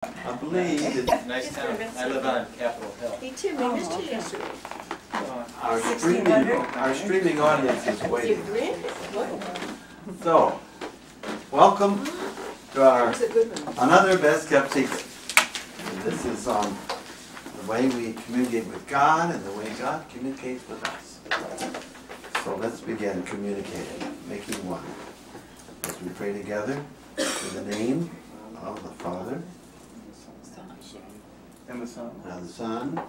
I believe it's Nice town. I live on Capitol Hill. Me too, we missed you yesterday. our streaming audience is You waiting. drink? What? So, welcome to our It's a good one. another best kept secret. And this is on the way we communicate with God and the way God communicates with us. So let's begin communicating, making one. As we pray together in the name of the Father, And the Son. and the Son,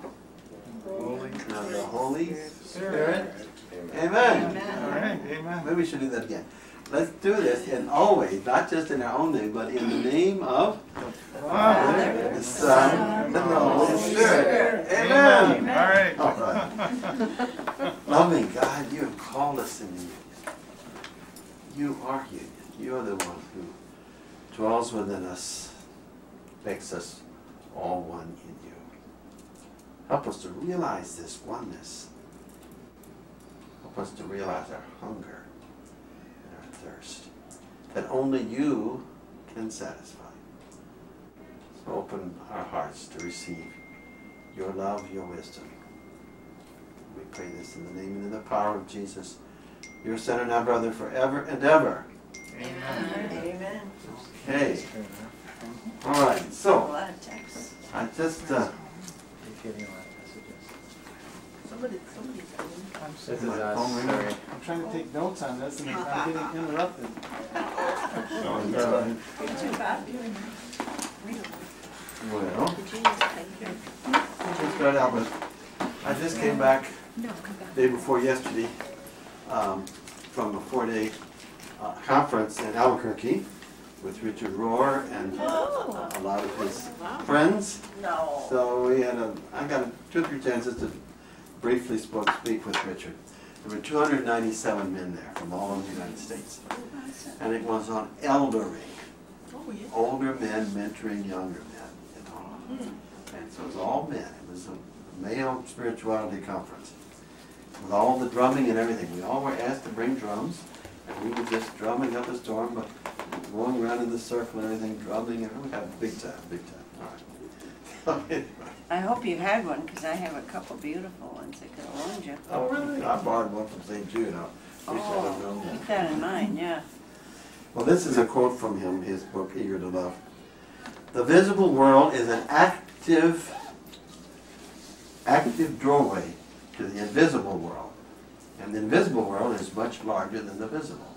Holy. and of the Holy Spirit. Amen. Amen. All right, amen. Maybe we should do that again. Let's do this in always, not just in our own name, but in the name of Father, the Son, and the Holy Spirit. Amen. All right. All right. Loving God, you have called us in the union. You are union. You are the one who dwells within us, makes us all one in you. Help us to realize this oneness. Help us to realize our hunger and our thirst that only you can satisfy. So open our hearts to receive your love, your wisdom. We pray this in the name and in the power of Jesus, your Son and our brother, forever and ever. Amen. Amen. Okay. All right. A So lot of texts. I just You're getting a lot of messages. Somebody's I'm This is my us. phone ringing? Sorry. I'm trying to take notes on this and I'm getting interrupted. oh, sorry. You're too bad. Well, Did you just take care? let's start out with. I just came back day before yesterday from a 4-day conference in Albuquerque with Richard Rohr and a lot of his friends. No. So we had I got 2 or 3 chances to briefly speak with Richard. There were 297 men there from all over the United States. And it was on eldering. Oh, yeah. Older men mentoring younger men. You know. And so it was all men. It was a male spirituality conference. With all the drumming and everything. We all were asked to bring drums. And we were just drumming up a storm, but going around in the circle and everything, drumming. And we had a big time, big time. All right. Anyway. I hope you had one, because I have a couple beautiful ones that could have loaned you. Oh, really? I borrowed one from St. Jude. I wish I'd have known Oh, that. keep that in mind, yeah. Well, this is a quote from him, his book, Eager to Love. The visible world is an active doorway to the invisible world. And the invisible world is much larger than the visible.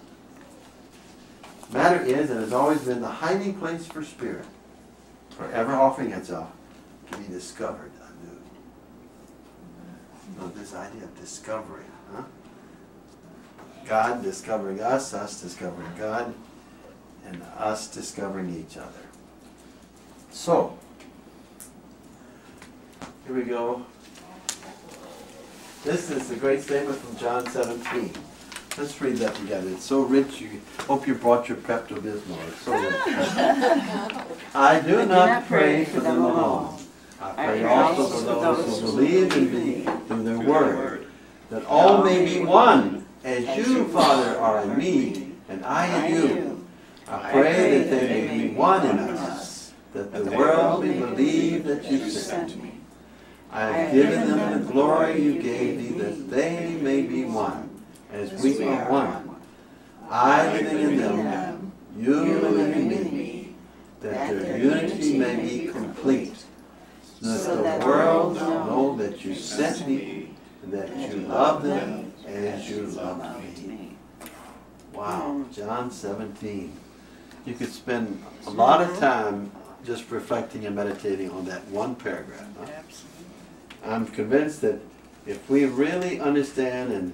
Matter is and has always been the hiding place for spirit, forever offering itself to be discovered anew. So this idea of discovery, huh? God discovering us discovering God, and us discovering each other. So, here we go. This is the great statement from John 17. Let's read that together. It's so rich. You hope you brought your Pepto-Bismol. It's so rich. I do not pray for them alone. I pray also for those who believe in me through their word, that all may be one, as you, Father, are in me, and I in you. I pray that they may be one in us, that the world may believe that you sent me. I have given them the glory you gave me, that they may be one, as we are one. I living in them, you living in me, that their unity may be complete, so that the world know that you sent me, and that you love them as you loved me. Wow, John 17. You could spend a lot of time just reflecting and meditating on that one paragraph. Huh? I'm convinced that if we really understand and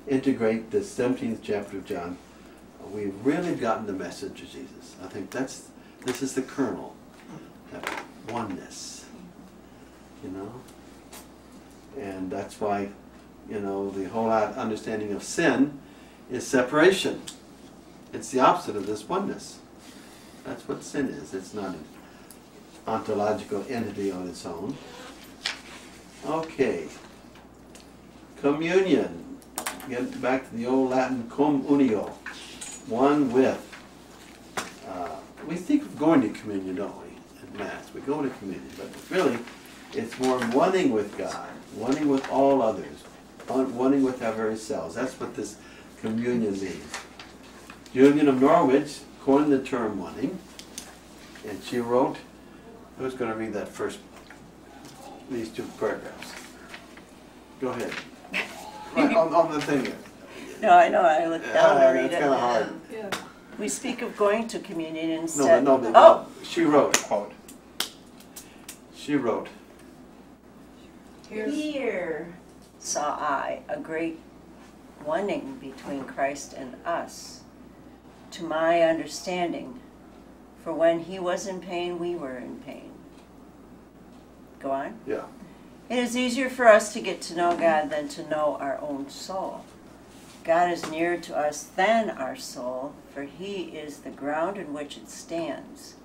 integrate the 17th chapter of John, we've really gotten the message of Jesus. I think this is the kernel, that oneness, you know? And that's why, you know, the whole understanding of sin is separation. It's the opposite of this oneness. That's what sin is. It's not an ontological entity on its own. Okay. Communion. Get back to the old Latin cum unio. One with. We think of going to communion, don't we? at Mass. We go to communion, but really, it's more wanting with God, wanting with all others, wanting with our very selves. That's what this communion means. Julian of Norwich coined the term wanting, and she wrote, who's going to read that first, these two paragraphs? Go ahead. Right, on the thing. No, I know, I looked down to read It's it. kind of hard. Yeah. We speak of going to communion No, instead. but no, Oh, she wrote, quote, she wrote, here saw I a great wanting between Christ and us, to my understanding, for when he was in pain, we were in pain. Go on. yeah. It is easier for us to get to know God than to know our own soul. God is nearer to us than our soul, for he is the ground in which it stands.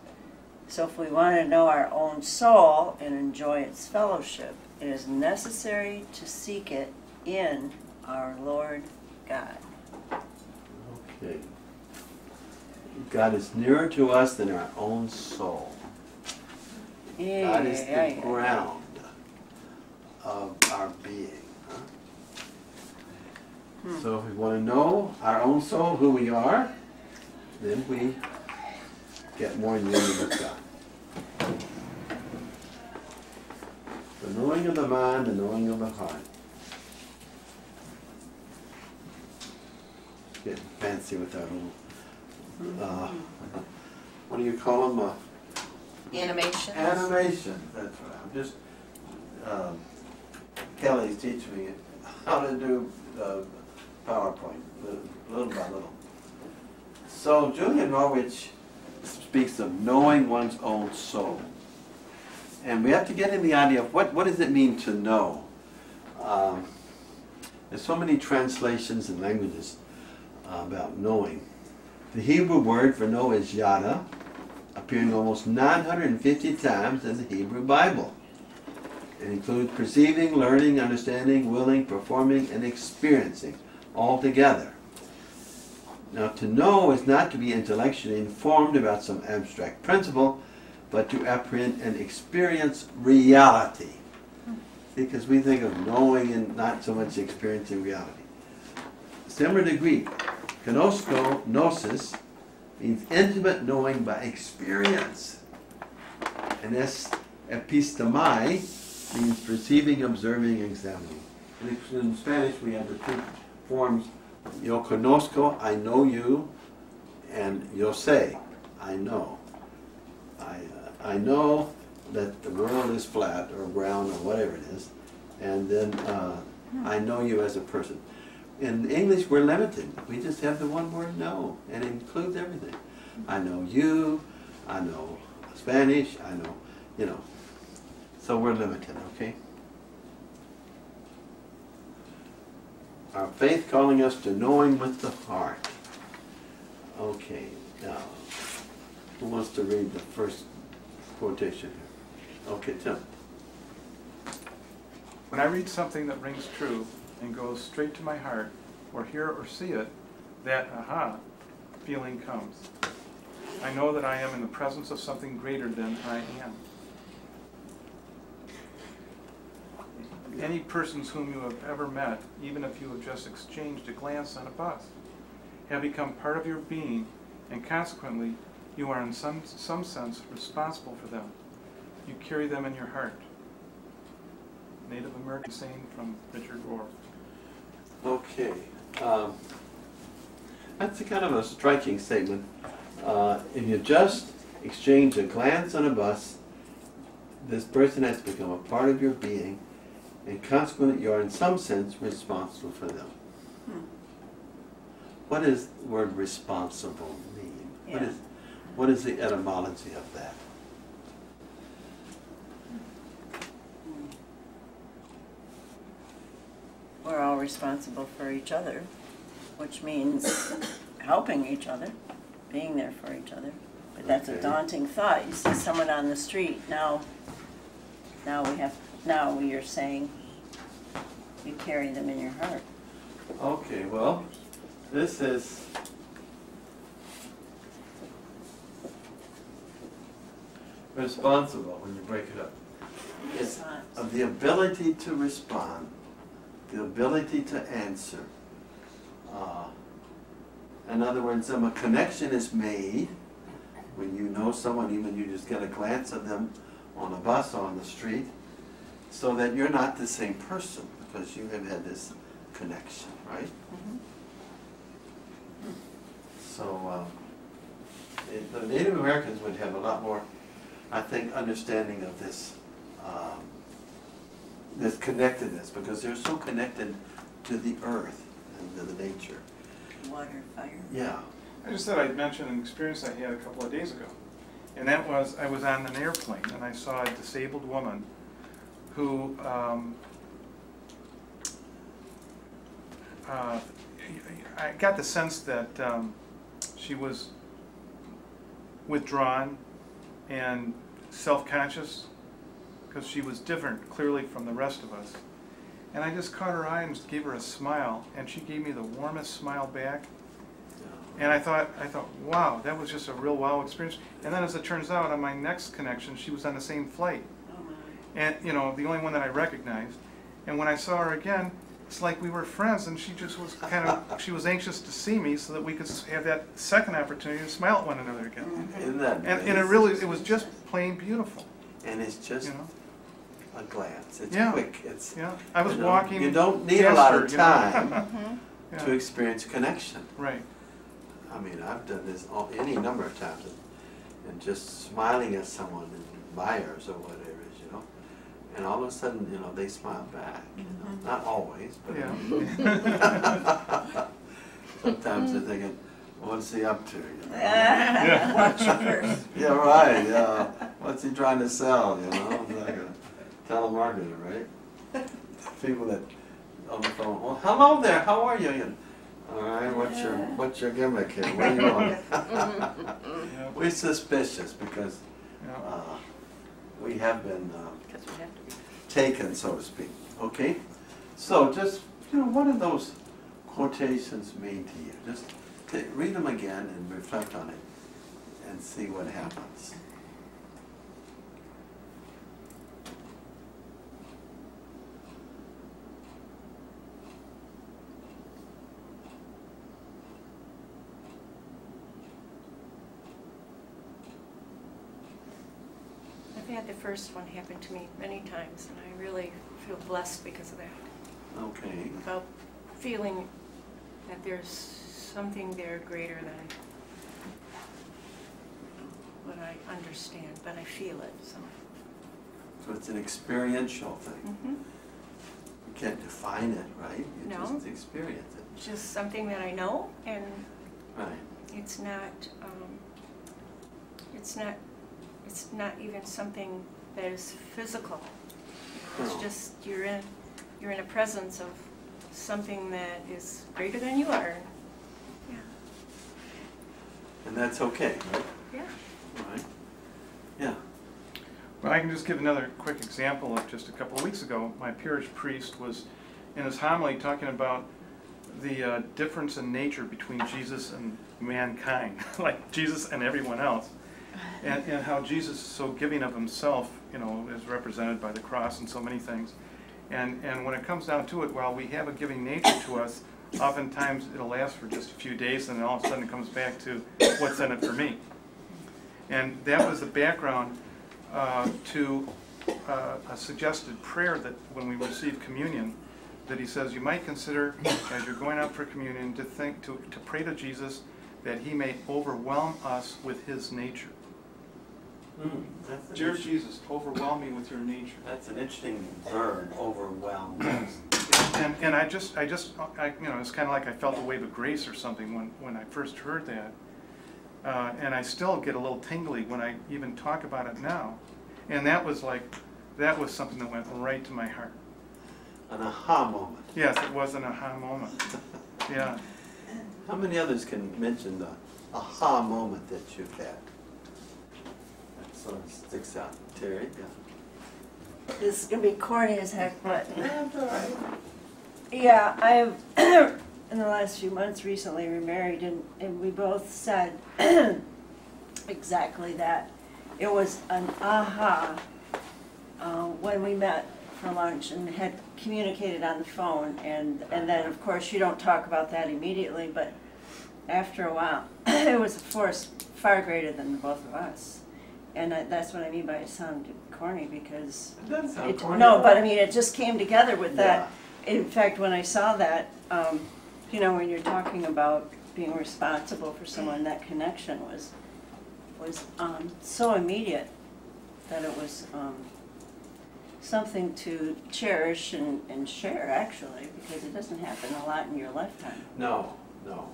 So if we want to know our own soul and enjoy its fellowship, it is necessary to seek it in our Lord God. Okay. God is nearer to us than our own soul. God is the ground of our being. Huh? So if we want to know our own soul, who we are, then we get more in union with God. The knowing of the mind, the knowing of the heart. Getting fancy with our little, what do you call them? Animations. Animation. That's right. I'm just, Kelly's teaching me how to do PowerPoint, little by little. So Julian Norwich speaks of knowing one's own soul. And we have to get in the idea of what does it mean to know? There's so many translations and languages about knowing. The Hebrew word for know is yada, appearing almost 950 times in the Hebrew Bible. It includes perceiving, learning, understanding, willing, performing, and experiencing all together. Now, to know is not to be intellectually informed about some abstract principle, but to apprehend and experience reality. Because we think of knowing and not so much experiencing reality. Similar to Greek, gnosko, gnosis, means intimate knowing by experience. And epistemai means perceiving, observing, examining. In Spanish we have the two forms, yo conozco, I know you, and yo sé, I know. I know that the world is flat or round or whatever it is, and then I know you as a person. In English we're limited. We just have the one word know, and it includes everything. I know you, I know Spanish, I know, you know. So we're limited, okay? Our faith calling us to knowing with the heart. Okay, now, who wants to read the first quotation here? Okay, Tim. When I read something that rings true and goes straight to my heart, or hear or see it, that aha feeling comes. I know that I am in the presence of something greater than I am. Any persons whom you have ever met, even if you have just exchanged a glance on a bus, have become part of your being, and consequently, you are in some sense responsible for them. You carry them in your heart. Native American saying from Richard Rohr. Okay. That's a kind of a striking statement. If you just exchange a glance on a bus, this person has become a part of your being, and consequently you are in some sense responsible for them. What does the word responsible mean? Yeah. What is the etymology of that? We're all responsible for each other, which means helping each other, being there for each other. But that's a Okay. daunting thought. You see someone on the street, now you're saying you carry them in your heart. Okay, well, this is responsible when you break it up. It's of the ability to respond, the ability to answer. In other words, a connection is made when you know someone, even you just get a glance at them on a bus or on the street, so that you're not the same person because you have had this connection, right? Mm-hmm. So the Native Americans would have a lot more, I think, understanding of this this connectedness, because they're so connected to the earth and to the nature. Water, fire. Yeah. I just thought I'd mention an experience I had a couple of days ago. And that was, I was on an airplane and I saw a disabled woman who I got the sense that she was withdrawn and self-conscious because she was different clearly from the rest of us. And I just caught her eye and just gave her a smile, and she gave me the warmest smile back. And I thought, wow, that was just a real wow experience. And then as it turns out, on my next connection, she was on the same flight. Oh my. And, you know, the only one that I recognized. And when I saw her again, it's like we were friends, and she just was kind of, she was anxious to see me so that we could have that second opportunity to smile at one another again. Isn't that And it really, it was just plain beautiful. And it's just You know? a glance. It's Yeah. quick. It's, Yeah, I was you know, walking. You don't need a lot of past her, you know. time Yeah. to experience connection. Right. I mean, I've done this any number of times, and just smiling at someone and admires or whatever it is, you know, and all of a sudden, you know, they smile back. You know? Not always, but Yeah. sometimes they're thinking, "What's he up to?" You know? Yeah. Watch it first. Yeah, right. Yeah, what's he trying to sell? You know, it's like a telemarketer, right? People that on the phone. Well, hello there. How are you? And, all right. What's your gimmick here? Where are you going? Yeah. We're suspicious because Yeah. we have been Because we have to be. taken, so to speak. Okay. So just what do those quotations mean to you? Just read them again and reflect on it, and see what happens. I've had the first one happen to me many times, and I really feel blessed because of that. Okay. About feeling that there's something there greater than what I understand, but I feel it. So it's an experiential thing. Mm-hmm. You can't define it, right? You No. just experience it. Just something that I know, and Right. it's not. It's not even something that is physical. It's No. just you're in a presence of something that is greater than you are. Yeah. And that's okay, right? Yeah. Right. Yeah. Well, I can just give another quick example of just a couple of weeks ago. My parish priest was in his homily talking about the difference in nature between Jesus and mankind, like Jesus and everyone else, and how Jesus is so giving of himself, you know, is represented by the cross and so many things. And when it comes down to it, while we have a giving nature to us, oftentimes it'll last for just a few days, and then all of a sudden it comes back to what's in it for me. And that was the background to a suggested prayer that when we receive communion, that he says you might consider as you're going out for communion to pray to Jesus that he may overwhelm us with his nature. That's an Dear interesting- Jesus, overwhelm me with your nature. That's an interesting verb, overwhelm. And I just you know, it's kind of like I felt a wave of grace or something when I first heard that. And I still get a little tingly when I even talk about it now. And that was something that went right to my heart. An aha moment. Yes, it was an aha moment. Yeah. How many others can mention the aha moment that you've had? That sort of sticks out. Terry? Yeah. This is going to be corny as heck, but That's all right. yeah, I've in the last few months recently remarried, and we both said exactly that. it was an aha when we met for lunch and had communicated on the phone, and then of course you don't talk about that immediately, but after a while it was a force far greater than the both of us, and that's what I mean by it sounded corny, because It doesn't sound corny. no, but I mean it just came together with that. Yeah. In fact, when I saw that, you know, when you're talking about being responsible for someone, that connection was so immediate that it was something to cherish and share, actually, because it doesn't happen a lot in your lifetime. No, no.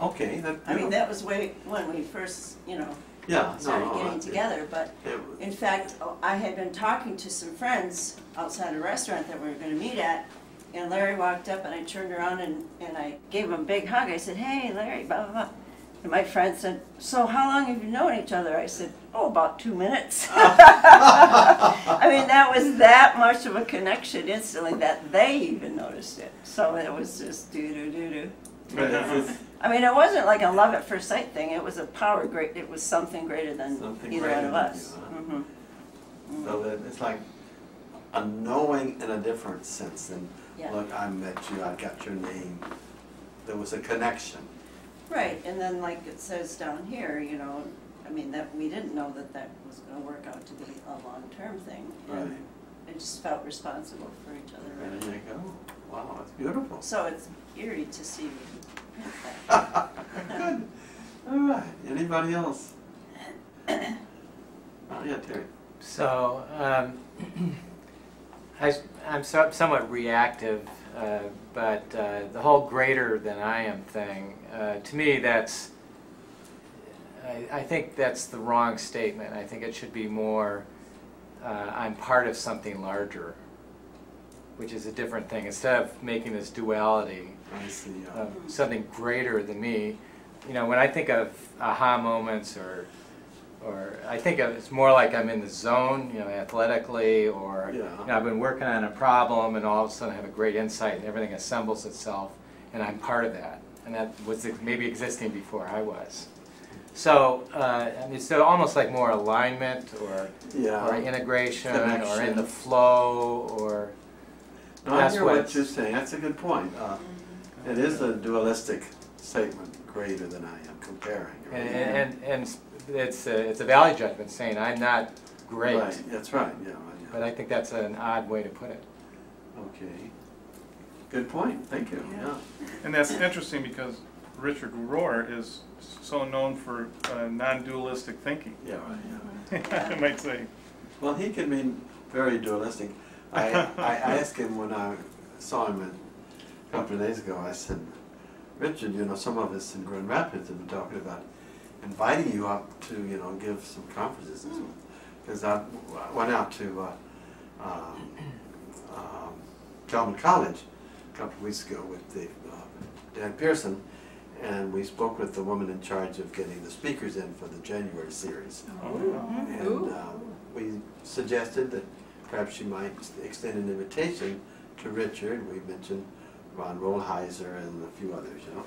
Okay, I mean, that was way when we first, you know, yeah, started getting together, but it, in fact, I had been talking to some friends outside a restaurant that we were going to meet at, and Larry walked up and I turned around and I gave him a big hug. I said, "Hey, Larry, blah, blah, blah." And my friend said, "So how long have you known each other?" I said, "Oh, about 2 minutes." I mean, that was that much of a connection instantly that they even noticed it. So it was just do-do-do-do. but it's I mean, it wasn't like a love at first sight thing. It was a power great. It was something greater than Something either greater one of than us. you, so that it's like a knowing in a different sense than, Yeah. look, I met you, I got your name. There was a connection. Right, and then like it says down here, you know, I mean, that we didn't know that that was going to work out to be a long-term thing. Right. And I just felt responsible for each other. There Right? you go. Wow, that's beautiful. So it's eerie to see you print that. Good. All right. Anybody else? Oh, yeah, Terry. So, I'm somewhat reactive, but the whole greater than I am thing, to me that's, I think that's the wrong statement. I think it should be more, I'm part of something larger, which is a different thing. Instead of making this duality I see. of something greater than me, you know, when I think of aha moments or I think of it's more like I'm in the zone, you know, athletically, or Yeah. you know, I've been working on a problem and all of a sudden I have a great insight and everything assembles itself and I'm part of that. And that was maybe existing before I was. So I mean, it's almost like more alignment or Yeah. integration or in Connection. the flow or No, I that's hear what what it's- you're saying. That's a good point. It is a dualistic statement, greater than I am, comparing. and it's a value judgment saying I'm not great. Right, that's right, yeah. But I think that's an odd way to put it. Okay. Good point, thank you, yeah. And that's interesting because Richard Rohr is so known for non-dualistic thinking, Yeah, right, yeah. I might say. Well, he can be very dualistic. I asked him when I saw him a couple of days ago, I said, "Richard, you know, some of us in Grand Rapids have been talking about inviting you up to, you know, give some conferences." Because I went out to Calvin College a couple of weeks ago with Dan Pearson, and we spoke with the woman in charge of getting the speakers in for the January series. And we suggested that perhaps she might extend an invitation to Richard. We mentioned Ron Rollheiser and a few others, you know.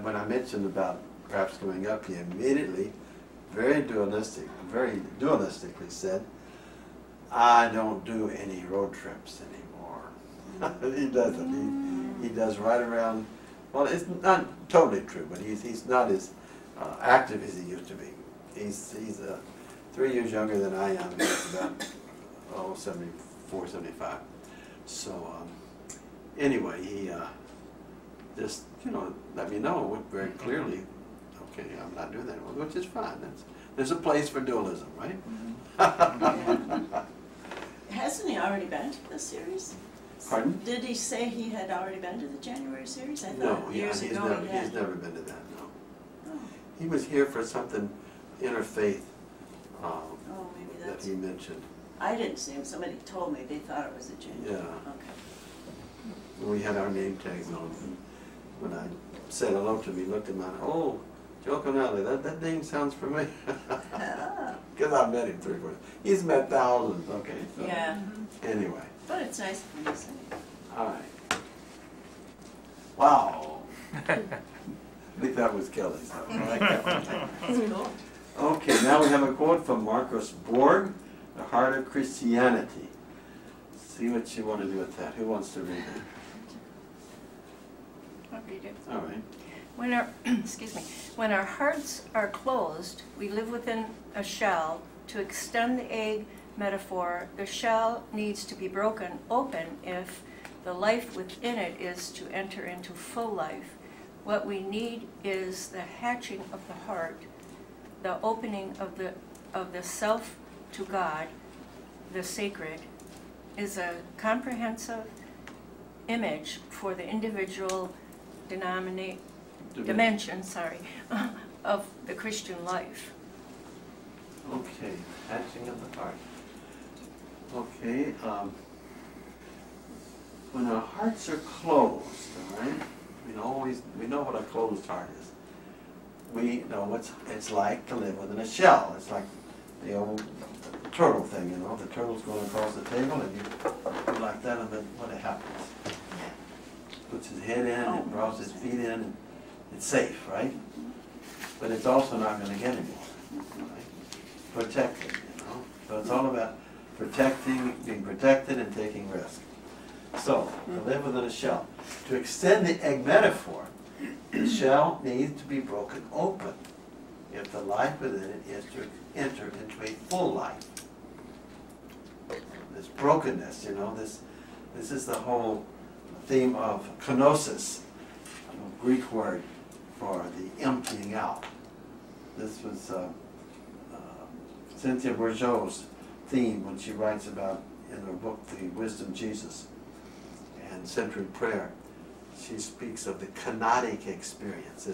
When I mentioned about perhaps coming up, he immediately, very dualistically said, "I don't do any road trips anymore." He doesn't. He does right around. Well, it's not totally true, but he's not as active as he used to be. He's 3 years younger than I am. He's about 74, 75. So anyway, he just let me know very clearly. Okay, I'm not doing that, which is fine. There's a place for dualism, right? Hasn't he already been to the series? Pardon? Did he say he had already been to the January series? I No, thought years ago he had. he's never been to that. No, Oh, he was here for something interfaith maybe that that's. he mentioned. I didn't see him. Somebody told me they thought it was a January. Yeah. Okay. We had our name tags on. And when I said hello to him, he looked at me and, "Oh, Joachim Lally, that name sounds familiar." Because I've met him 3 or 4 times. He's met thousands, okay. So Yeah, anyway, but it's nice of him to say. all right. Wow. I think that was Kelly's. I like that one. That's cool. Okay, now we have a quote from Marcus Borg, The Heart of Christianity. See what you want to do with that. Who wants to read it? I'll read it. All right. When our, excuse me, when our hearts are closed, we live within a shell. To extend the egg metaphor, the shell needs to be broken open if the life within it is to enter into full life. What we need is the hatching of the heart, the opening of the self to God, the sacred, is a comprehensive image for the individual dimension, of the Christian life. Okay, hatching of the heart. Okay, when our hearts are closed, all right, we know what a closed heart is. We know what it's like to live within a shell. It's like the old turtle thing, you know. The turtle's going across the table, and you like that, and then what happens? Puts his head in, and draws his feet in, and it's safe, right? But it's also not going to get anymore, right? Protected, you know. So it's all about protecting, being protected, and taking risk. So, to live within a shell. To extend the egg metaphor, the shell needs to be broken open if the life within it is to enter into a full life. This brokenness, you know, this is the whole theme of kenosis, a Greek word for the emptying out. This was Cynthia Bourgeau's theme when she writes about, in her book, The Wisdom Jesus and Centered Prayer. She speaks of the kenotic experience.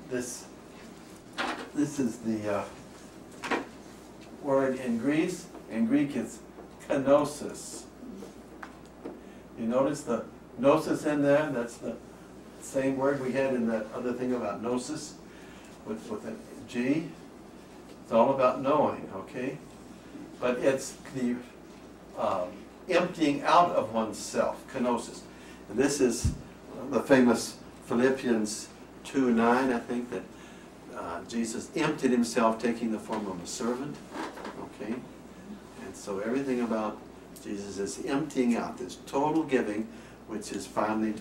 This is the word in Greek. In Greek, it's kenosis. You notice the gnosis in there? That's the same word we had in that other thing about gnosis with a G. It's all about knowing, okay? But it's the emptying out of oneself, kenosis. And this is the famous Philippians 2:9, I think, that Jesus emptied himself, taking the form of a servant, okay? And so everything about Jesus is emptying out, this total giving, which is finally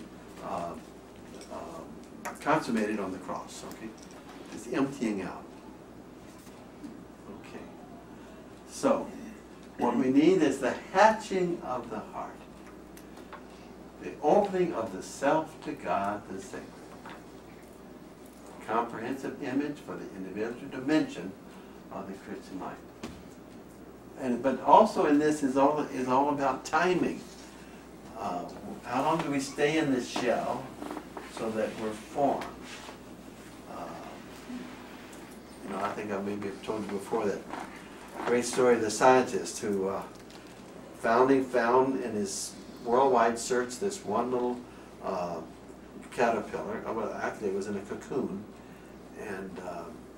consummated on the cross, okay? It's emptying out. Okay. So, what we need is the hatching of the heart. The opening of the self to God, the sacred. Comprehensive image for the individual dimension of the Christian life. But also in this is all about timing. How long do we stay in this shell so that we're formed? I think I maybe have told you before that great story of the scientist who found in his worldwide search this one little caterpillar. Well, actually, it was in a cocoon, and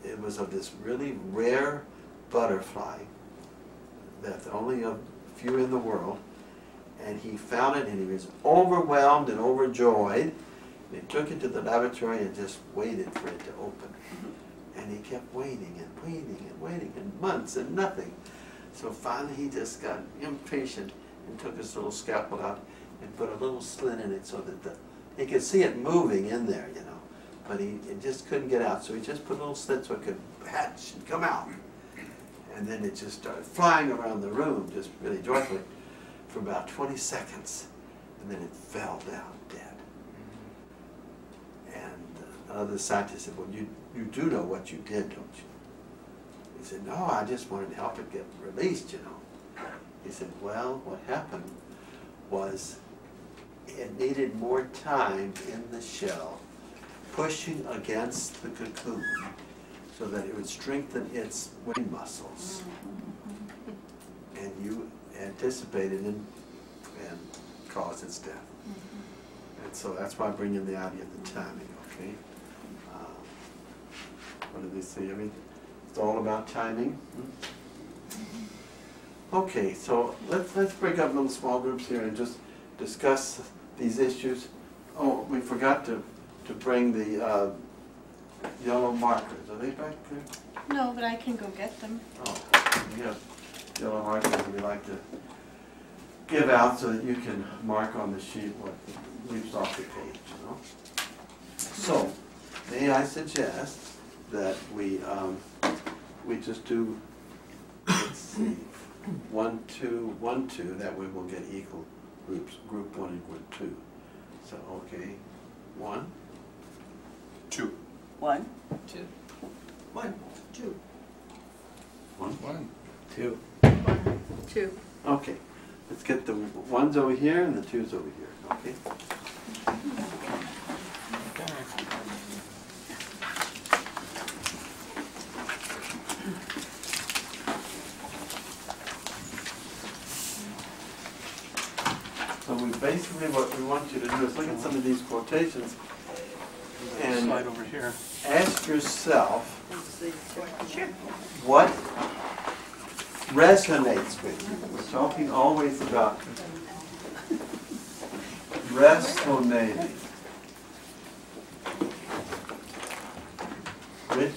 it was of this really rare butterfly that only a few in the world. And he found it, and he was overwhelmed and overjoyed. And he took it to the laboratory and just waited for it to open. And he kept waiting and waiting and waiting, and months and nothing. So finally he just got impatient and took his little scalpel out and put a little slit in it so that he could see it moving in there, you know. But it just couldn't get out. So he just put a little slit so it could hatch and come out. And then it just started flying around the room, just really joyfully, for about 20 seconds. And then it fell down dead. And another scientist said, well, you do know what you did, don't you? He said, no, I just wanted to help it get released, you know. He said, well, what happened was it needed more time in the shell, pushing against the cocoon so that it would strengthen its wing muscles. And you anticipated and caused its death. And so that's why I bring in the idea of the timing, okay? What did they say? I mean, it's all about timing. Okay, so let's break up little small groups here and just discuss these issues. Oh, we forgot to bring the yellow markers. Are they back there? No, but I can go get them. Oh, we have yellow markers that we like to give out so that you can mark on the sheet what leaps off the page, you know? So, may I suggest that we just do, let's see, 1, 2, 1, 2, that way we'll get equal groups, group 1 and group 2. So, okay, 1, 2. 1, 2. 1, 2. 1, 1. 2. 2. Okay, let's get the 1s over here and the 2s over here, okay? So basically what we want you to do is look at some of these quotations and Slide over here. ask yourself what resonates with you. We're talking always about resonating. Which,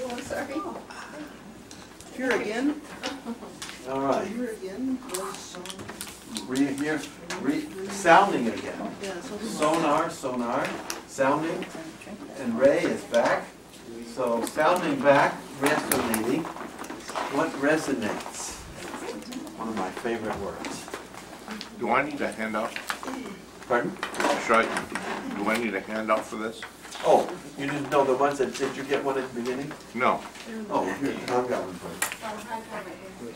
Oh, sorry. Here again, all right, here again was, sounding again. yeah, so Sonar, sounding, and ray is back. So sounding back, resonating. What resonates? One of my favorite words. Do I need a handout? Pardon? Do I need a handout for this? Oh, you didn't know the ones that, did you get one at the beginning? No. Oh, here, I've got one for you.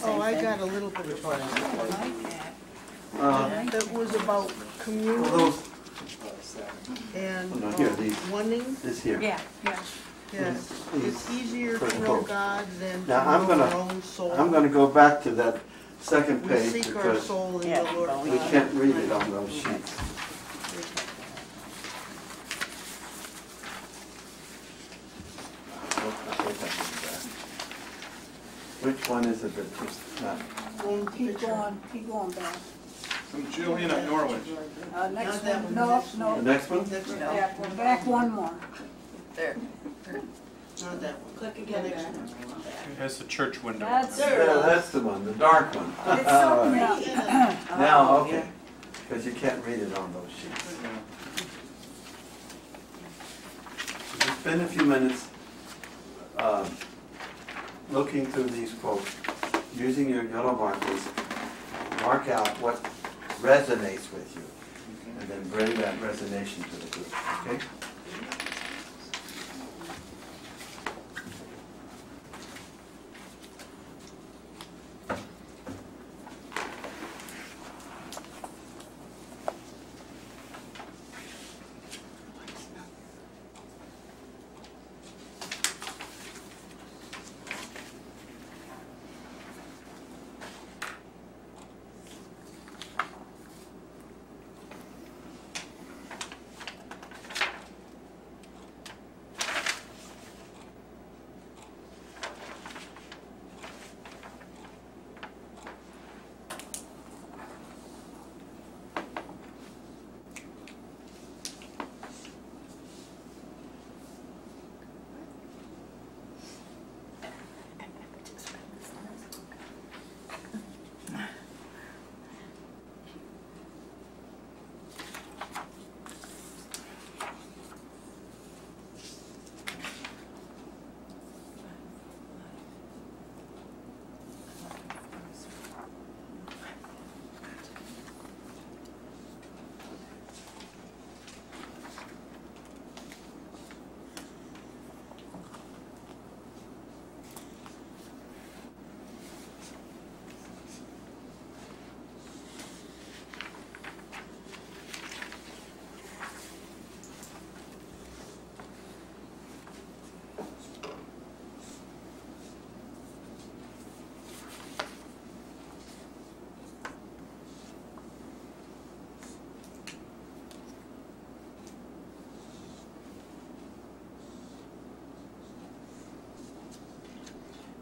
oh, I got a little bit of one. That was about Well, communion those, and oh, no, here, these, wanting. this here. Yeah, yeah. Yes, it's easier For to the know Pope. God than to Now, I'm know gonna- our own soul. I'm gonna go back to that second We page seek our because soul in Yeah, the Lord. we can't read it on those sheets. Which one is it that just not? Keep going back. From Jillian at Norwich. Next Not that one, one, no, this The no, next one? back one, back one more. There. Not that one. Click again The next there. one. Has the church window. That's Yeah, that's the one, the dark one. It's All so right. pretty. Now, okay, because you can't read it on those sheets. Just spend a few minutes looking through these quotes, using your yellow markers, mark out what resonates with you, and then bring that resonation to the group, okay?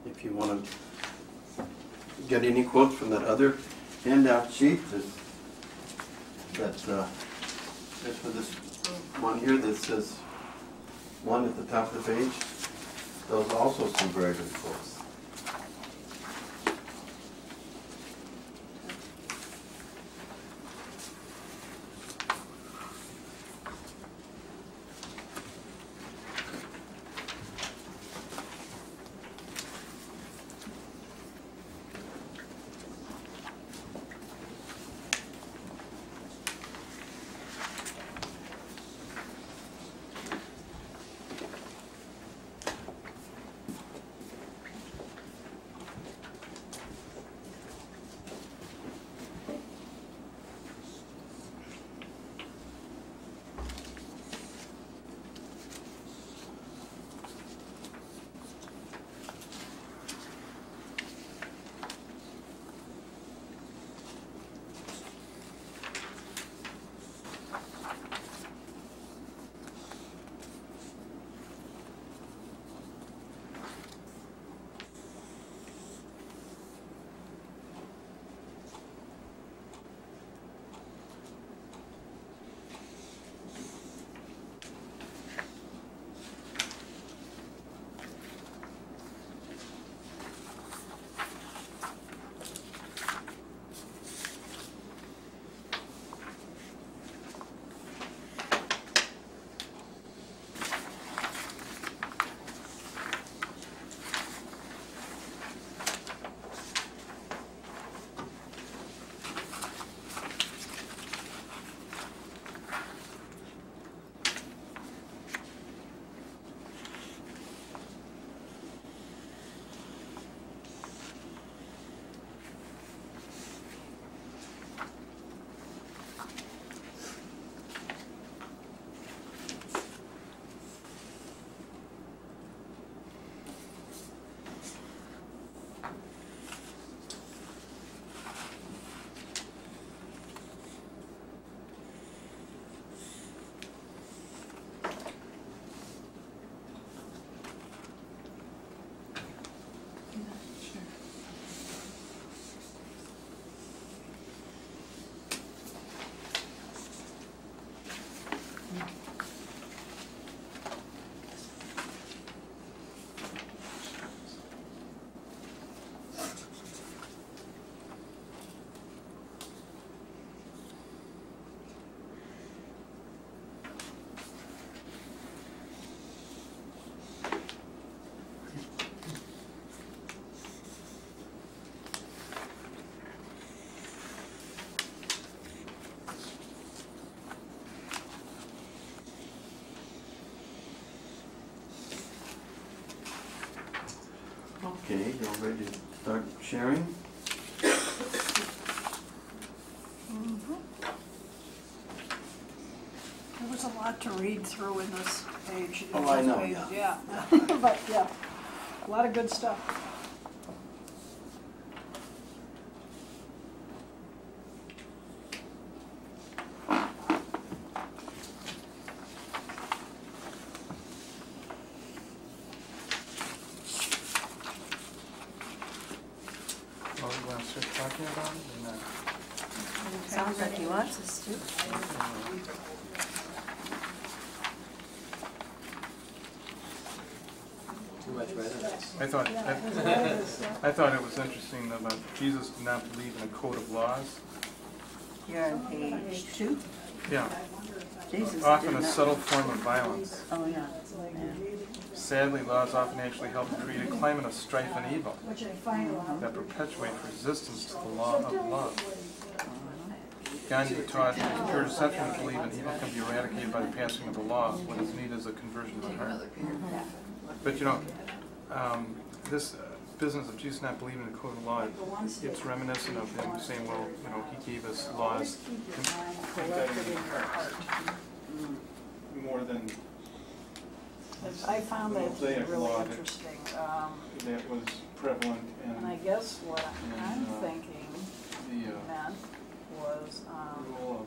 If you want to get any quotes from that other handout sheet that Just for this one here that says 1 at the top of the page, those are also some very good quotes. Okay, y'all ready to start sharing? There was a lot to read through in this page. Oh, I know, Page, yeah. But yeah, a lot of good stuff. Well, we want to start talking about it or not? Sounds like he wants us to. Too much resonance. I thought it was interesting about Jesus did not believe in a code of laws. You're on page 2. Yeah, Jesus often did a not- subtle form of violence. Oh, yeah. Sadly, laws often actually help to create a climate of strife and evil that perpetuate resistance to the law of love. Gandhi taught that pure deception to believe in evil can be eradicated by the passing of the law. What is needed is a conversion of the heart. But you know, this business of Jesus not believing in the code of law, it's reminiscent of him saying, well, you know, he gave us laws embedded in the heart more than I found that Mosaic really law that- interesting. that was prevalent And I in guess what I'm uh, thinking the meant was, rule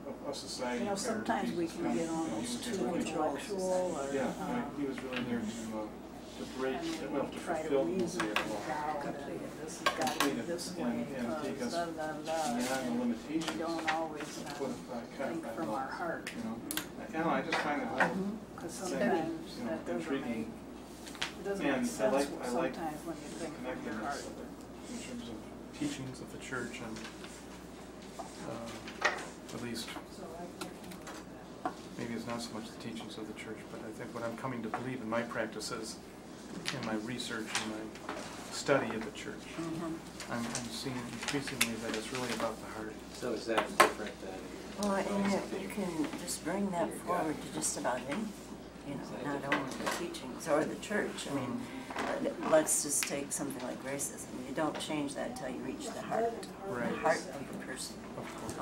of a society. you know, sometimes we can get almost too intellectual or, Yeah, he was really there to break, And well, we'll to try to fulfill the reason Mosaic it law. out, and this has got to be Complete it this way, and take because us blah, blah, blah. beyond the And limitations. we don't always Put it back, think from our heart. You know, I just find it hard. Because Thing, sometimes you know, that doesn't make, intriguing. it doesn't And make I sense like sometimes when you think from your heart. connectedness in terms of teachings of the church and at least maybe it's not so much the teachings of the church, but I think what I'm coming to believe in my practices, in my research, in my study of the church, I'm seeing increasingly that it's really about the heart. So is that different than? Well, and you can just bring that forward to just about anything, you know, not only the teachings or the church. I mean, let's just take something like racism. You don't change that until you reach the heart, Right. the heart of the person.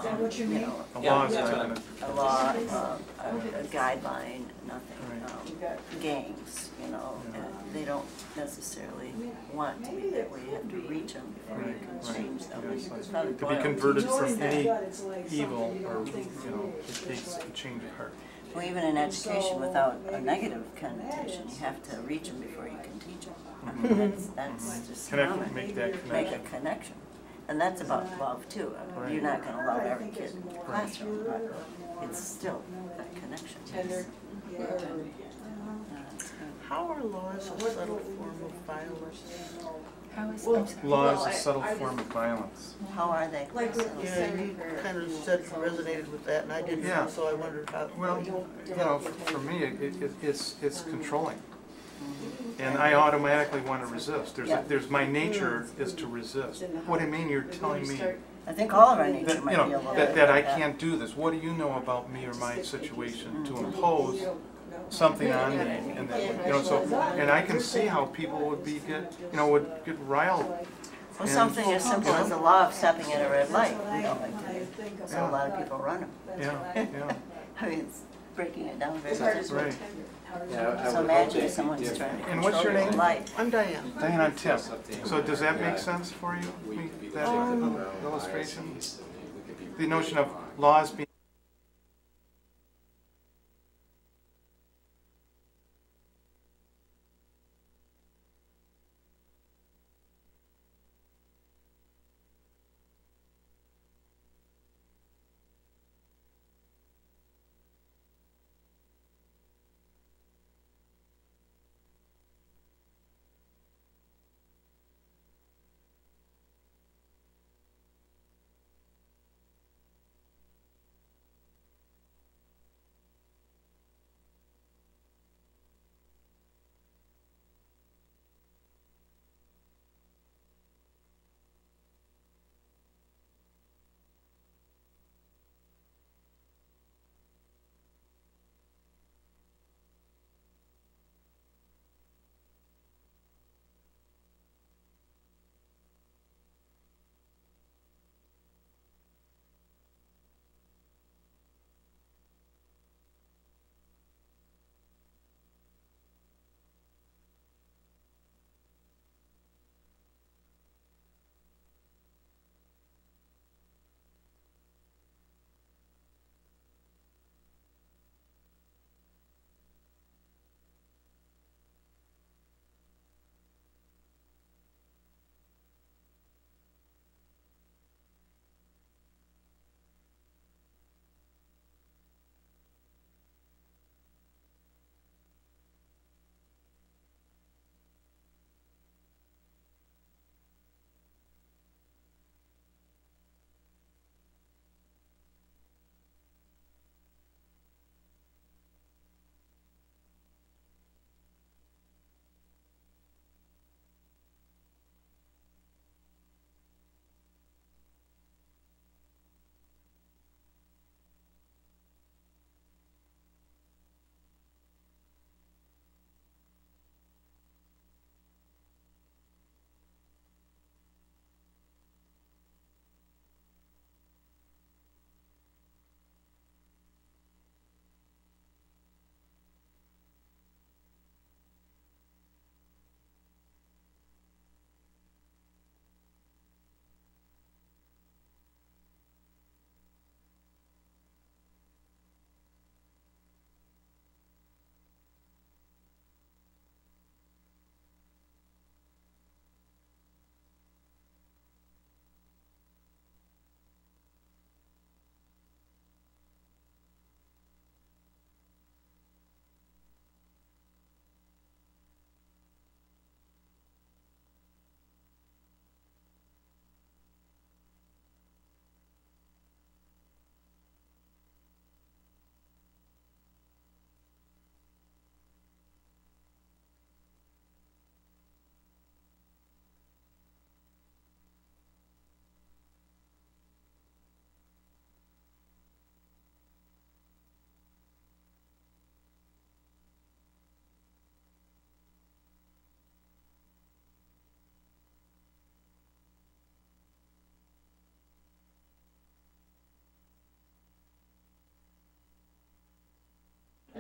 You know, A law is not gonna, a law, a guideline, nothing. Right. Gangs, you know, and they don't necessarily want to be that way. You have to reach them before you can Right. change them. Yes, It's to probably be boiled converted teaching. from any evil or, you know, it takes a change of heart. Well, even in education, without a negative connotation, you have to reach them before you can teach them. I mean, that's just common. Make that Make connection. a connection. And that's about love too. I mean, you're not going to love every kid in the classroom, but it's still a connection. How are laws a subtle form of violence? How is, Well, I'm sorry. Law is a subtle form of violence. How are they? Yeah, you kind of said you resonated with that, and I didn't, Yeah. so I wondered how. Well, you know, for me, it's controlling. And I automatically want to resist. There's my nature is to resist. What do you mean you're telling me I think all of our nature that, might you be a know, little that, bit that I like that. can't do this? What do you know about me or my situation to impose something on me? And that, you know, so, and I can see how people would get riled. Well, And- something as simple as the law of stopping at a red light. We don't like to do. So Yeah. a lot of people run them. Yeah. I mean, it's breaking it down very simple. Right. Yeah, So imagine if someone's trying to And what's control your your name? life. I'm Diane. Diane, I'm Tim. So does that make sense for you? That illustration? The notion of laws being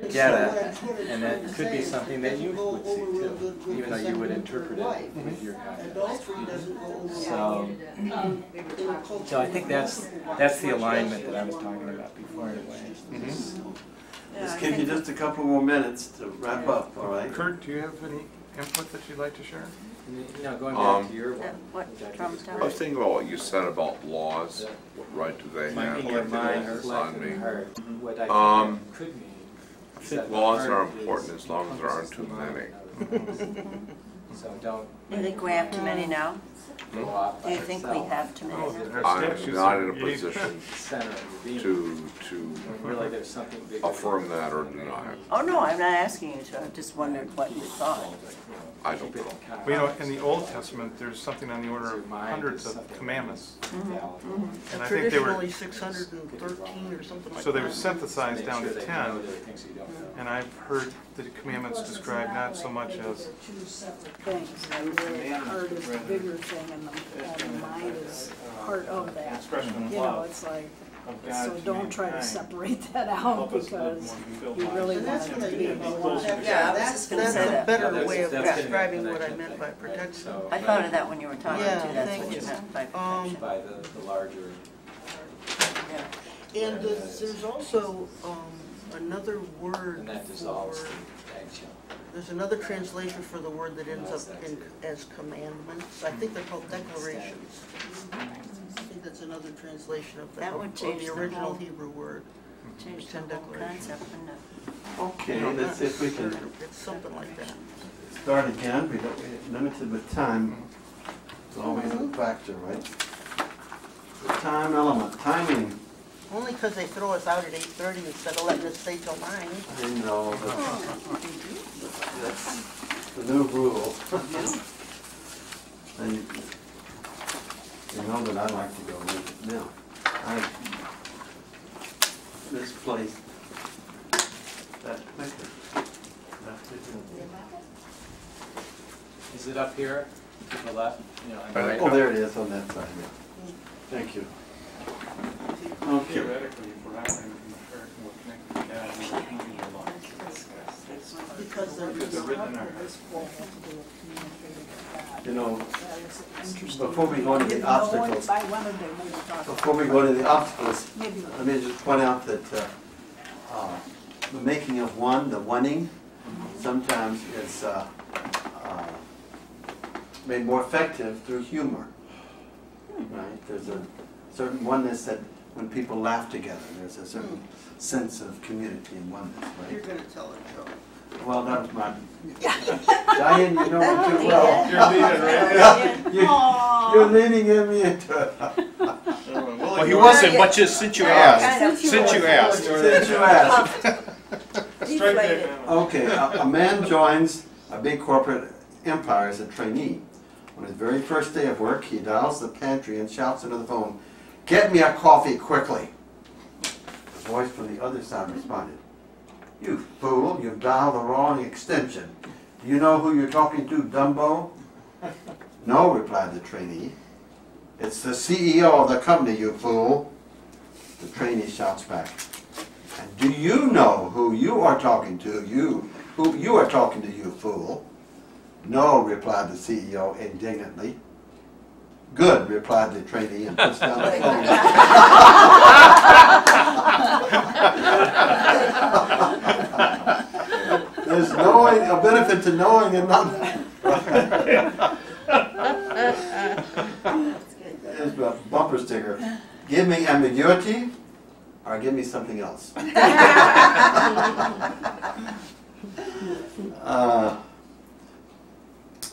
get it, and that could be something that you would see too, even though you would interpret it with your context. So I think that's the alignment that I was talking about before anyway. Let's give you just a couple more minutes to wrap up, all right? Kurt, do you have any input that you'd like to share? Now, going back to your one. What, from I was thinking about what you said about laws. What right do they My have? in your What mind, influence on reflect me? in heart. What I think it could mean. I think laws are important as long as there aren't too many. So don't You think we have too many now? go off Do by you think we yourself. have too many now? I'm not in a position Center of your being. to Really, there's something bigger. affirm that or deny it. Oh, no, I'm not asking you to, I just wondered what you thought. I don't know. Well, you know, in the Old Testament, there's something on the order of hundreds of commandments. And I think they were, Traditionally 613 or something like that. so they were synthesized down to 10. And I've heard the commandments described not so much as Two separate things, and the heart is the bigger thing, and the mind is part of that. You know, it's like, so don't try to separate that out, because you really want it to be one. Yeah, I was just gonna That's say a that. better that's- way of that's getting describing the what I connection. meant by protection. So, I thought of that when you were talking Yeah, too, that's thank what you you. meant by protection. by the larger. And there's also another word And that dissolves for, the eggshell. there's another translation for the word that ends up in as commandments. I think they're called declarations. I think that's another translation of That would of change the the original whole- Hebrew word. Change the whole concept, wouldn't it? Okay, let's see if we can It's something like that. start again. We're limited with time. It's always a factor, right? The time element, timing. Only because they throw us out at 8:30 instead of letting us stay till 9. I know, but that's the new rule. And you know that I like to go with it now. Misplaced that clicker. Is it up here to the left? You know, on the I right? think Oh, there it is on that side, yeah. Thank you. Okay. theoretically, if we're operating from the heart and we're connected to God, we're changing the laws. Because they're Because they're written in our heart. You know, That is interesting. before we go into the obstacles, I wondered they maybe talk before we go to the obstacles, maybe let me just point out that the making of one, the oneing, sometimes is made more effective through humor. Right? There's a certain oneness that when people laugh together, there's a certain sense of community and oneness, You're right? going to tell a joke. Well, that was my. Diane, you know me too well. You're leading, right? You're leading me into it. Well, he wasn't, but just since you asked. Since you asked. Since you asked. Deflated. Okay, a man joins a big corporate empire as a trainee. On his very first day of work, he dials the pantry and shouts into the phone, "Get me a coffee quickly." A voice from the other side responded, "You fool, you've dialed the wrong extension. Do you know who you're talking to, Dumbo?" "No," replied the trainee. "It's the CEO of the company, you fool." The trainee shouts back, "And do you know who you are talking to, you fool?" "No," replied the CEO indignantly. "Good," replied the trainee and puts down the phone. There's a benefit to knowing and not. There's a bumper sticker. Give me ambiguity or give me something else.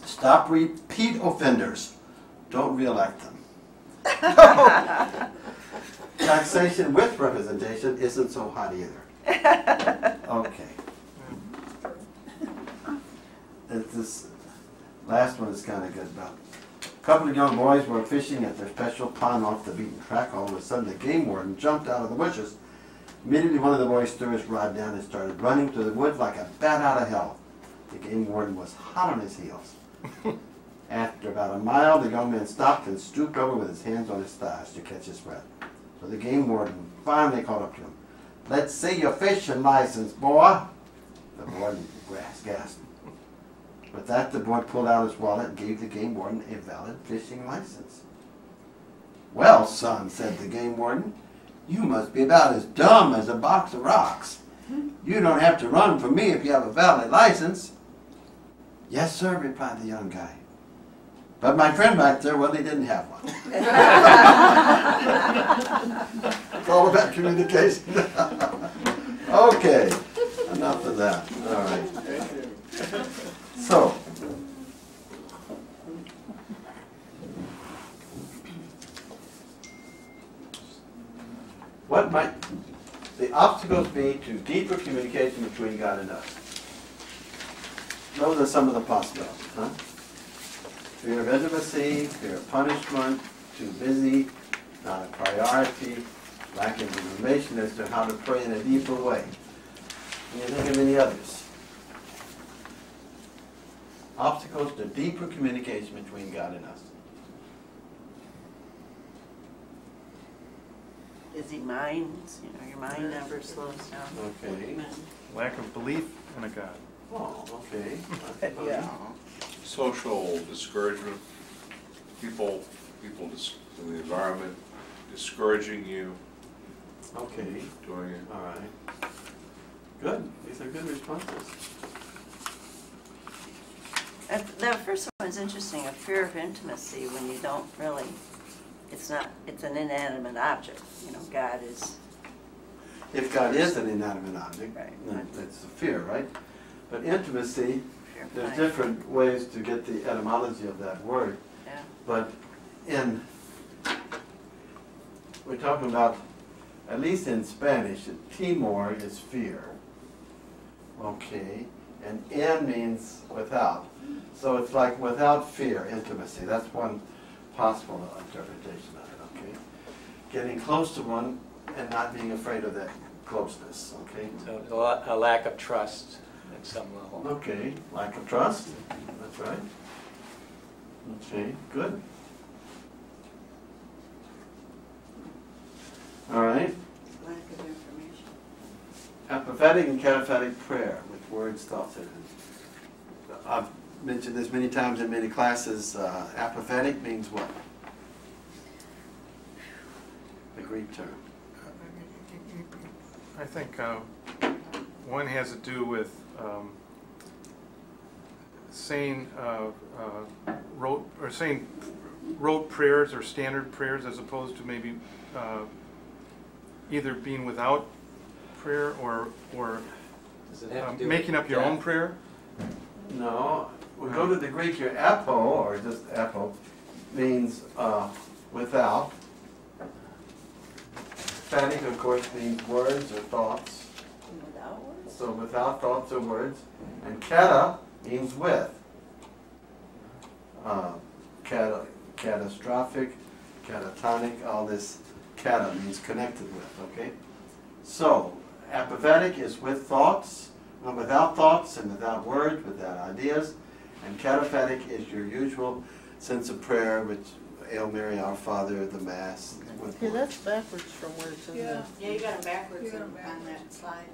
Stop repeat offenders. Don't re-elect them. Taxation with representation isn't so hot either. Okay. This last one is kind of good. About a couple of young boys were fishing at their special pond off the beaten track. All of a sudden, the game warden jumped out of the bushes. Immediately, one of the boys threw his rod down and started running through the woods like a bat out of hell. The game warden was hot on his heels. After about a mile, the young man stopped and stooped over with his hands on his thighs to catch his breath. So the game warden finally called up to him. Let's see your fishing license, boy. The warden gasped. With that, the boy pulled out his wallet and gave the game warden a valid fishing license. Well, son, said the game warden, you must be about as dumb as a box of rocks. You don't have to run from me if you have a valid license. Yes, sir, replied the young guy. But my friend back there, well, he didn't have one. It's all about communication. Okay, enough of that. All right. So, what might the obstacles be to deeper communication between God and us? Those are some of the possibilities. Huh? Fear of intimacy, fear of punishment, too busy, not a priority, lacking information as to how to pray in a deeper way. Can you think of any others? Obstacles to deeper communication between God and us. Busy minds, your mind never slows down. Okay. Lack of belief in a God. Oh, okay. Yeah. Social discouragement, people in the environment discouraging you, Okay. doing it. All right. Good. These are good responses. The first one is interesting, a fear of intimacy when you don't really, it's an inanimate object. God is. If God is an inanimate object, Right. then that's a fear, right? But intimacy, Fear of there's mind. different ways to get the etymology of that word. Yeah. But we're talking about, at least in Spanish, timor is fear. Okay. And in means without. So it's like without fear, intimacy. That's one possible interpretation of it, okay? Getting close to one and not being afraid of that closeness, okay? So a lack of trust at some level. Okay, lack of trust, that's right. Okay, good. All right. Lack of information. Apophatic and cataphatic prayer with words, thoughts, and I've mentioned this many times in many classes. Apophatic means what? The Greek term. I think one has to do with saying rote prayers or standard prayers, as opposed to maybe either being without prayer or Does it have to do making with up your own death? prayer. No, we go to the Greek here. Apo, or just apo, means without. Phatic, of course, means words or thoughts. Without words? So without thoughts or words. And kata means with. Catastrophic, catatonic, all this kata means connected with, okay? So, apophatic is with thoughts, without thoughts and without words, without ideas. And cataphatic is your usual sense of prayer, which Hail Mary, Our Father, the Mass. With Okay, words. that's backwards from where it's in Yeah. Yeah, you got them backwards You got 'em on backwards. that slide.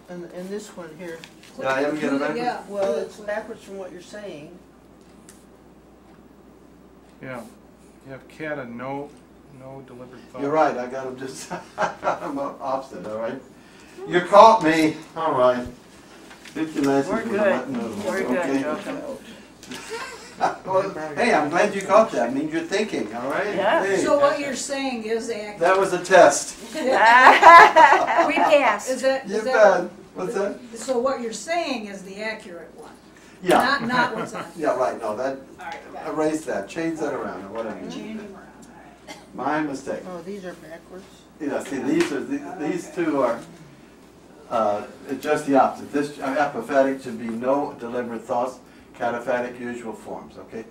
and this one here. Did I ever get it backwards? Yeah. Well, it's backwards from what you're saying. Yeah, you have kata, no deliberate thought. You're right, I got them just, I'm opposite, all right? You caught me, all right. 50 lessons We're with a good. button noodle, We're okay? good, Joachim. Well, hey, I'm glad you caught that, it means you're thinking, all right? Yeah. Hey, So what you're saying is accurate. that was a test. We passed. Is that, You is bet. that, What's that? so what you're saying is the accurate one? Yeah. Not what's on. Yeah, right, no, that, All right, got it. erase that, change that around, or whatever. Change them around, all right. My mistake. Oh, these are backwards. Yeah, see, these two are just the opposite. This apophatic should be no deliberate thoughts, cataphatic usual forms, okay?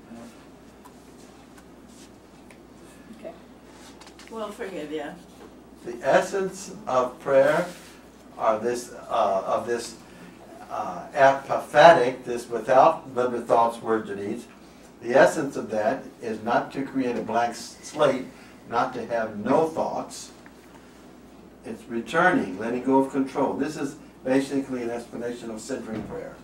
Okay. We'll forgive you. The essence of prayer of this apophatic, this without deliberate thoughts, words, or deeds, the essence of that is not to create a blank slate, not to have no thoughts, It's returning, letting go of control. This is basically an explanation of centering prayer.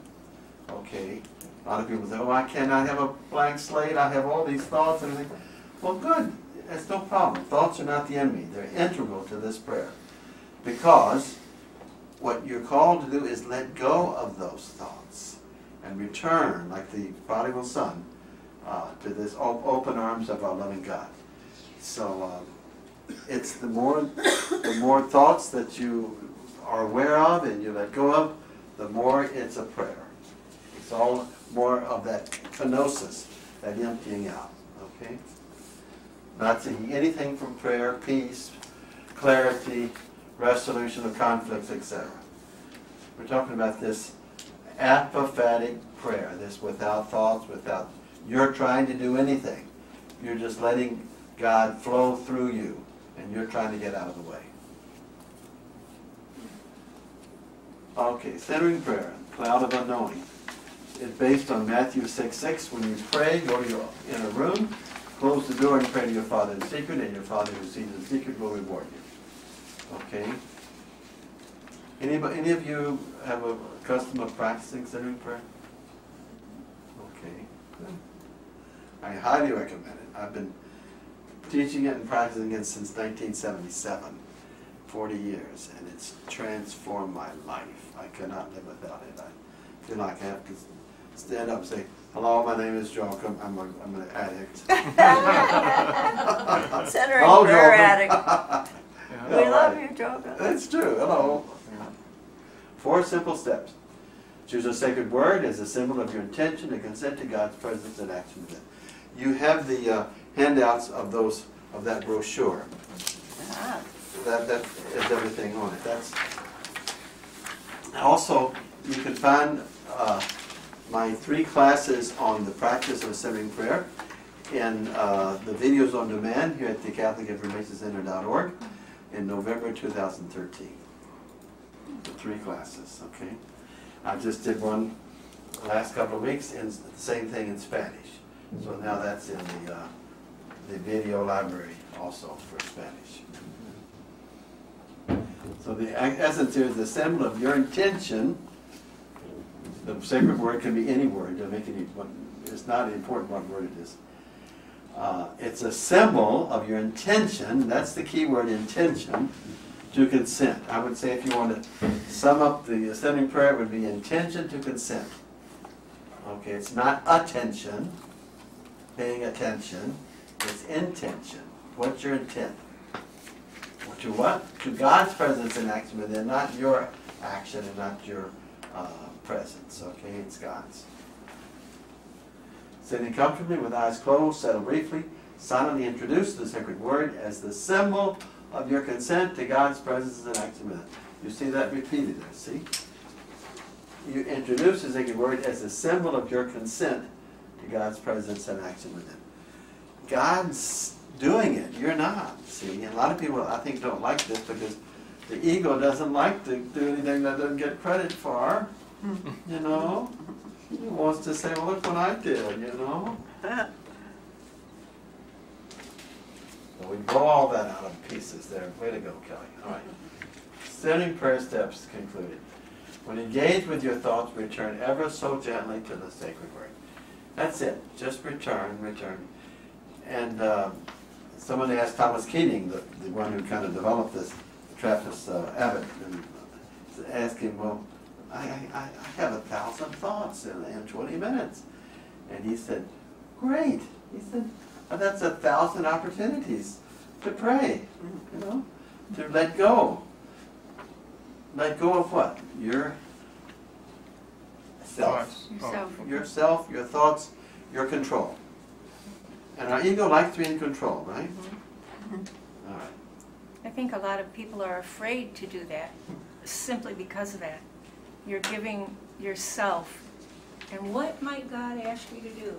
Okay? A lot of people say, oh, I cannot have a blank slate. I have all these thoughts and everything. Well, good. That's no problem. Thoughts are not the enemy. They're integral to this prayer. Because what you're called to do is let go of those thoughts and return, like the prodigal son, to this open arms of our loving God. So it's the more thoughts that you are aware of and you let go of, the more it's a prayer. It's all more of that kenosis, that emptying out. Okay? Not seeking anything from prayer, peace, clarity, resolution of conflicts, etc. We're talking about this apophatic prayer, this without thoughts, without you're trying to do anything. You're just letting God flow through you, and you're trying to get out of the way. Okay, centering prayer, cloud of unknowing. It's based on Matthew 6:6. When you pray, go to your inner room, close the door and pray to your Father in secret, and your Father who sees in secret will reward you. Okay? Any of you have a custom of practicing centering prayer? Okay. Good. I highly recommend it. I've been teaching it and practicing it since 1977, 40 years, and it's transformed my life. I cannot live without it. I feel like I have to stand up and say, hello, my name is Joachim. I'm an addict. Centering Hello, prayer Joachim. addict. We love you, Joachim. That's true. Hello. 4 simple steps. Choose a sacred word as a symbol of your intention and consent to God's presence and action with it. You have the handouts of that brochure. Ah. That is everything on it. That's also, you can find my 3 classes on the practice of centering prayer in the videos on demand here at the CatholicInformationCenter.org in November 2013. The 3 classes, okay? I just did one the last couple of weeks, and the same thing in Spanish. So now that's in the video library also for Spanish. So the essence here is the symbol of your intention. The sacred word can be any word. It's not important what word it is. It's a symbol of your intention. That's the key word, intention, to consent. I would say if you want to sum up the ascending prayer, it would be intention to consent. Okay, it's not attention, paying attention. It's intention. What's your intent? To what? To God's presence and action within, not your action and not your presence. Okay, it's God's. Sitting comfortably with eyes closed, settle briefly, silently introduce the sacred word as the symbol of your consent to God's presence and action within. You see that repeated there, see? You introduce the sacred word as the symbol of your consent to God's presence and action within. God's doing it, you're not, see? And a lot of people, I think, don't like this because the ego doesn't like to do anything that doesn't get credit for, you know? He wants to say, well, look what I did, you know? So we blow all that out of pieces there. Way to go, Kelly. All right. Centering prayer steps concluded. When engaged with your thoughts, return ever so gently to the sacred word. That's it. Just return, return. And someone asked Thomas Keating, the one who kind of developed this, Trappist abbot, and asked him, well, I have 1,000 thoughts in 20 minutes. And he said, great. He said, that's 1,000 opportunities to pray, you know, to let go. Let go of what? Your self. Yourself, your thoughts, your control. And our ego likes to be in control, right? All right. I think a lot of people are afraid to do that simply because of that. You're giving yourself, and what might God ask you to do?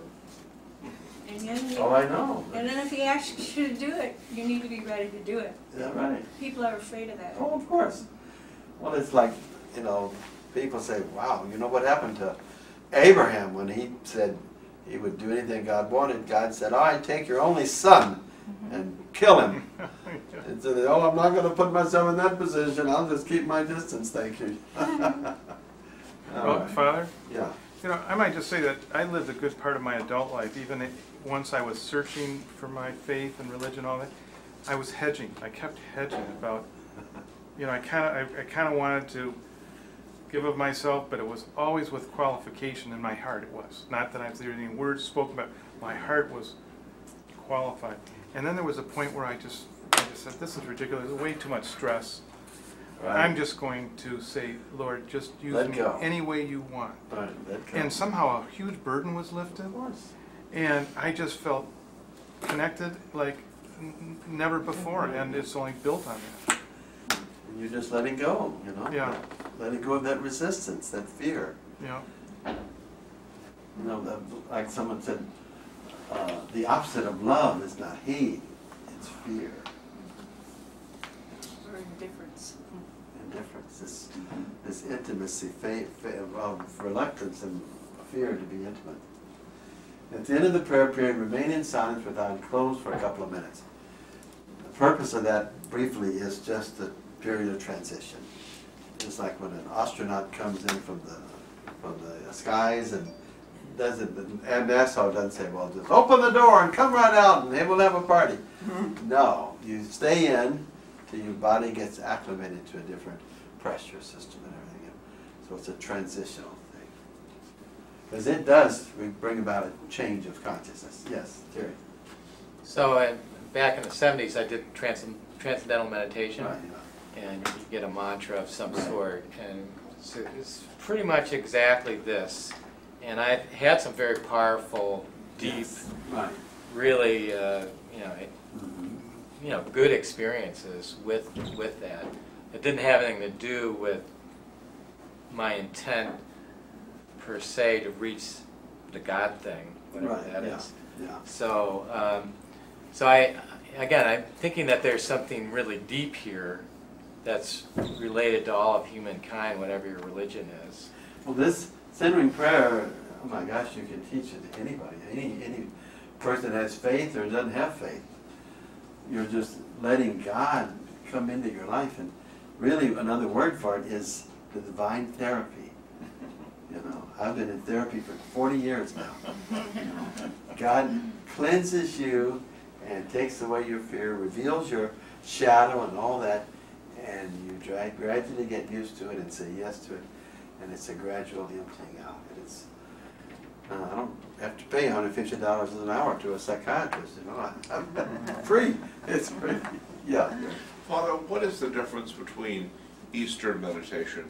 And then Oh, I know. And then if He asks you to do it, you need to be ready to do it. Is that right? People are afraid of that. Oh, of course. Well, it's like, you know, people say, wow, you know what happened to Abraham when he said he would do anything God wanted? God said, all right, take your only son and kill him. And so, oh, I'm not going to put myself in that position. I'll just keep my distance, thank you. Well, Father, Yeah. you know, I might just say that I lived a good part of my adult life, even once I was searching for my faith and religion, all that. I was hedging. I kept hedging about, you know, I kind of wanted to give of myself, but it was always with qualification in my heart. It was not that there were any words spoken, but my heart was qualified. And then there was a point where I just said, this is ridiculous. Way too much stress. Right. I'm just going to say, Lord, just use Let me go. any way you want. Right, let go. And somehow a huge burden was lifted. Of course. And I just felt connected like never before, and it's only built on that. And you're just letting go, you know? Yeah. Letting go of that resistance, that fear. Yeah. You know, like someone said, the opposite of love is not hate, it's fear. Or indifference. Indifference, this intimacy, of reluctance and fear to be intimate. At the end of the prayer period, remain in silence with eyes closed for a couple of minutes. The purpose of that, briefly, is just a period of transition. It's like when an astronaut comes in from the skies and doesn't, and NASA doesn't say, well, just open the door and come right out and they will have a party. No, you stay in till your body gets acclimated to a different pressure system and everything. So it's a transitional thing. Because it does bring about a change of consciousness. Yes, Terry. So back in the 70s, I did transcendental meditation, Right, and you get a mantra of some Right. sort, and so it's pretty much exactly this. And I've had some very powerful, deep, Yes. Right. really, Mm-hmm. good experiences with that. It didn't have anything to do with my intent per se to reach the God thing, whatever Right, that yeah. is. Yeah. So, I'm thinking that there's something really deep here that's related to all of humankind, whatever your religion is. Well, this centering prayer, oh my gosh, you can teach it to anybody, any person that has faith or doesn't have faith. You're just letting God come into your life, and really another word for it is the divine therapy. You know, I've been in therapy for 40 years now. God cleanses you and takes away your fear, reveals your shadow and all that, and you gradually get used to it and say yes to it, and it's a gradual emptying out. It's I don't have to pay $150 an hour to a psychiatrist, you know. I'm free. It's free. Yeah. Father, what is the difference between Eastern meditation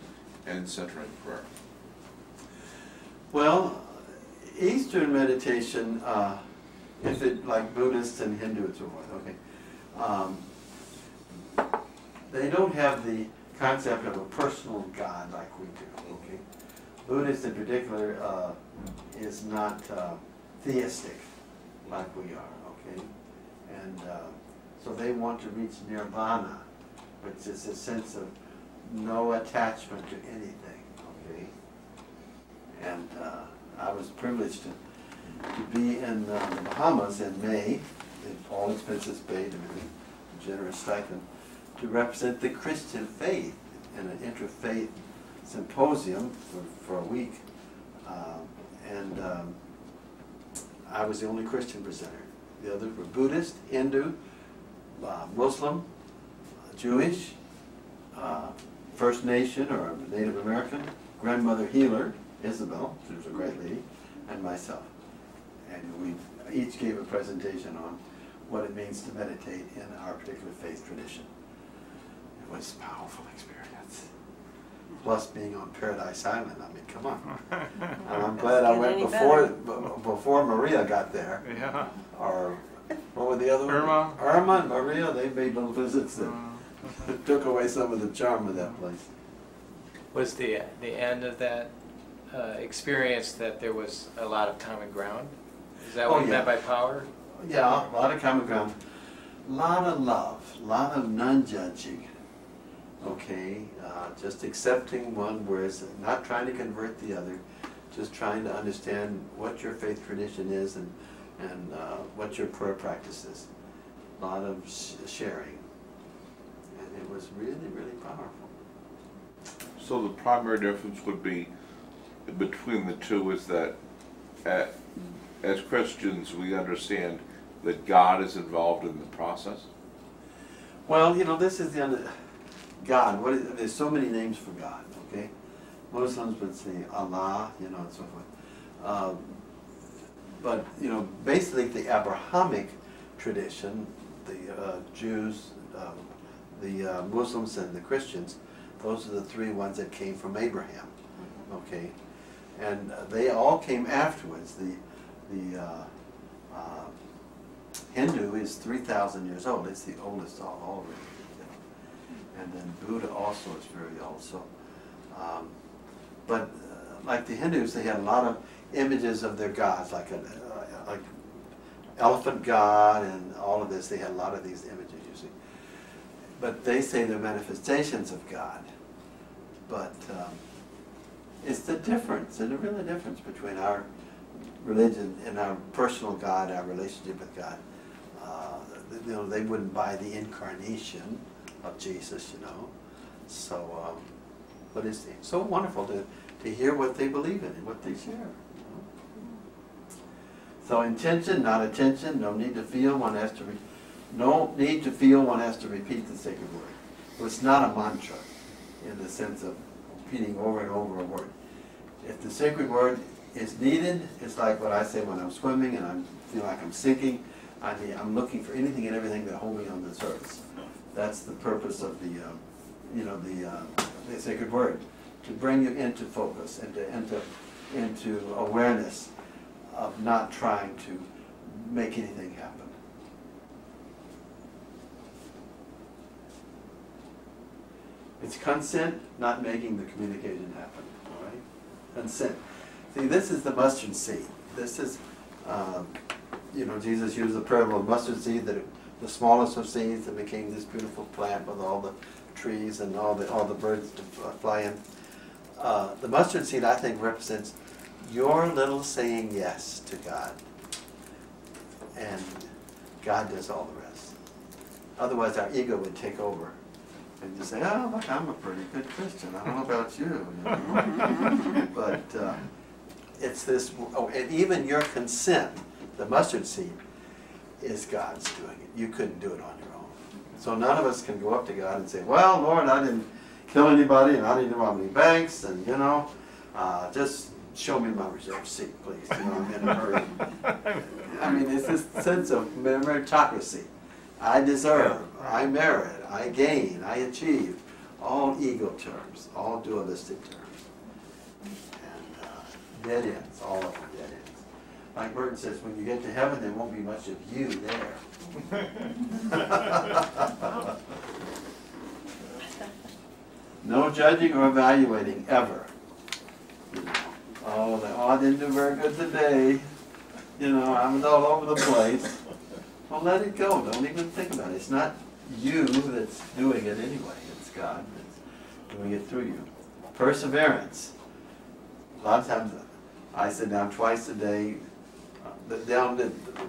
and centering prayer? Well, Eastern meditation, if it like Buddhist and Hindu and so forth, okay, they don't have the concept of a personal God like we do. Okay, Buddhist in particular is not theistic like we are. Okay, and so they want to reach nirvana, which is a sense of no attachment to anything. Okay. And I was privileged to be in the Bahamas in May, all expenses paid, and a generous stipend, to represent the Christian faith in an interfaith symposium for a week. I was the only Christian presenter. The others were Buddhist, Hindu, Muslim, Jewish, First Nation or Native American, grandmother healer, Isabel, she was a great lady, and myself. And we each gave a presentation on what it means to meditate in our particular faith tradition. It was a powerful experience. Plus being on Paradise Island, I mean, come on. And I'm glad I went before Maria got there. Yeah. Or, what were the other ones? Irma. Irma and Maria, they made little visits that took away some of the charm of that place. Was the end of that experience that there was a lot of common ground? Is that what you meant by power? Yeah, a lot of common ground. A lot of love, a lot of non-judging. Okay, just accepting one, whereas not trying to convert the other, just trying to understand what your faith tradition is and what your prayer practice is. lot of sharing, and it was really, really powerful. So the primary difference would be between the two is that as Christians we understand that God is involved in the process? Well, you know, this is God. There's so many names for God, okay? Muslims would say Allah, you know, and so forth. But, you know, basically the Abrahamic tradition, the Jews, the Muslims and the Christians, those are the three ones that came from Abraham, okay? And they all came afterwards. The Hindu is 3,000 years old. It's the oldest of all religions, you know. And then Buddha also is very old. So, but like the Hindus, they had a lot of images of their gods, like elephant god and all of this. They had a lot of these images, you see. But they say they're manifestations of God. But it's the difference, and the real difference between our religion and our personal God, our relationship with God. You know, they wouldn't buy the incarnation of Jesus, you know. So, but it's so wonderful to hear what they believe in and what they share. You know? So intention, not attention. No need to feel. One has to. No need to feel. One has to repeat the sacred word. So it's not a mantra, in the sense of repeating over and over a word. If the sacred word is needed, it's like what I say when I'm swimming and I feel like I'm sinking. I'm looking for anything and everything that hold me on the surface. That's the purpose of the, you know, the sacred word, to bring you into focus and to enter into awareness of not trying to make anything happen. It's consent, not making the communication happen. All right, consent. See, this is the mustard seed. This is, you know, Jesus used the parable of mustard seed, that the smallest of seeds that became this beautiful plant with all the trees and all the birds to fly in. The mustard seed, I think, represents your little saying yes to God, and God does all the rest. Otherwise, our ego would take over. And you say, oh, look, I'm a pretty good Christian. I don't know about you. You know? But it's this, oh, and even your consent, the mustard seed, is God's doing it. You couldn't do it on your own. So none of us can go up to God and say, well, Lord, I didn't kill anybody, and I didn't rob any banks, and, you know, just show me my reserve seat, please. You know, I'm in a hurry. I mean, it's this sense of meritocracy. I deserve, I merit, I gain, I achieve. All ego terms, all dualistic terms. And dead ends, all of them dead ends. Like Burton says, when you get to heaven, there won't be much of you there. No judging or evaluating, ever. You know, oh, I didn't do very good today. You know, I was all over the place. Well, let it go. Don't even think about it. It's not you that's doing it anyway. It's God that's doing it through you. Perseverance. A lot of times I sit down twice a day.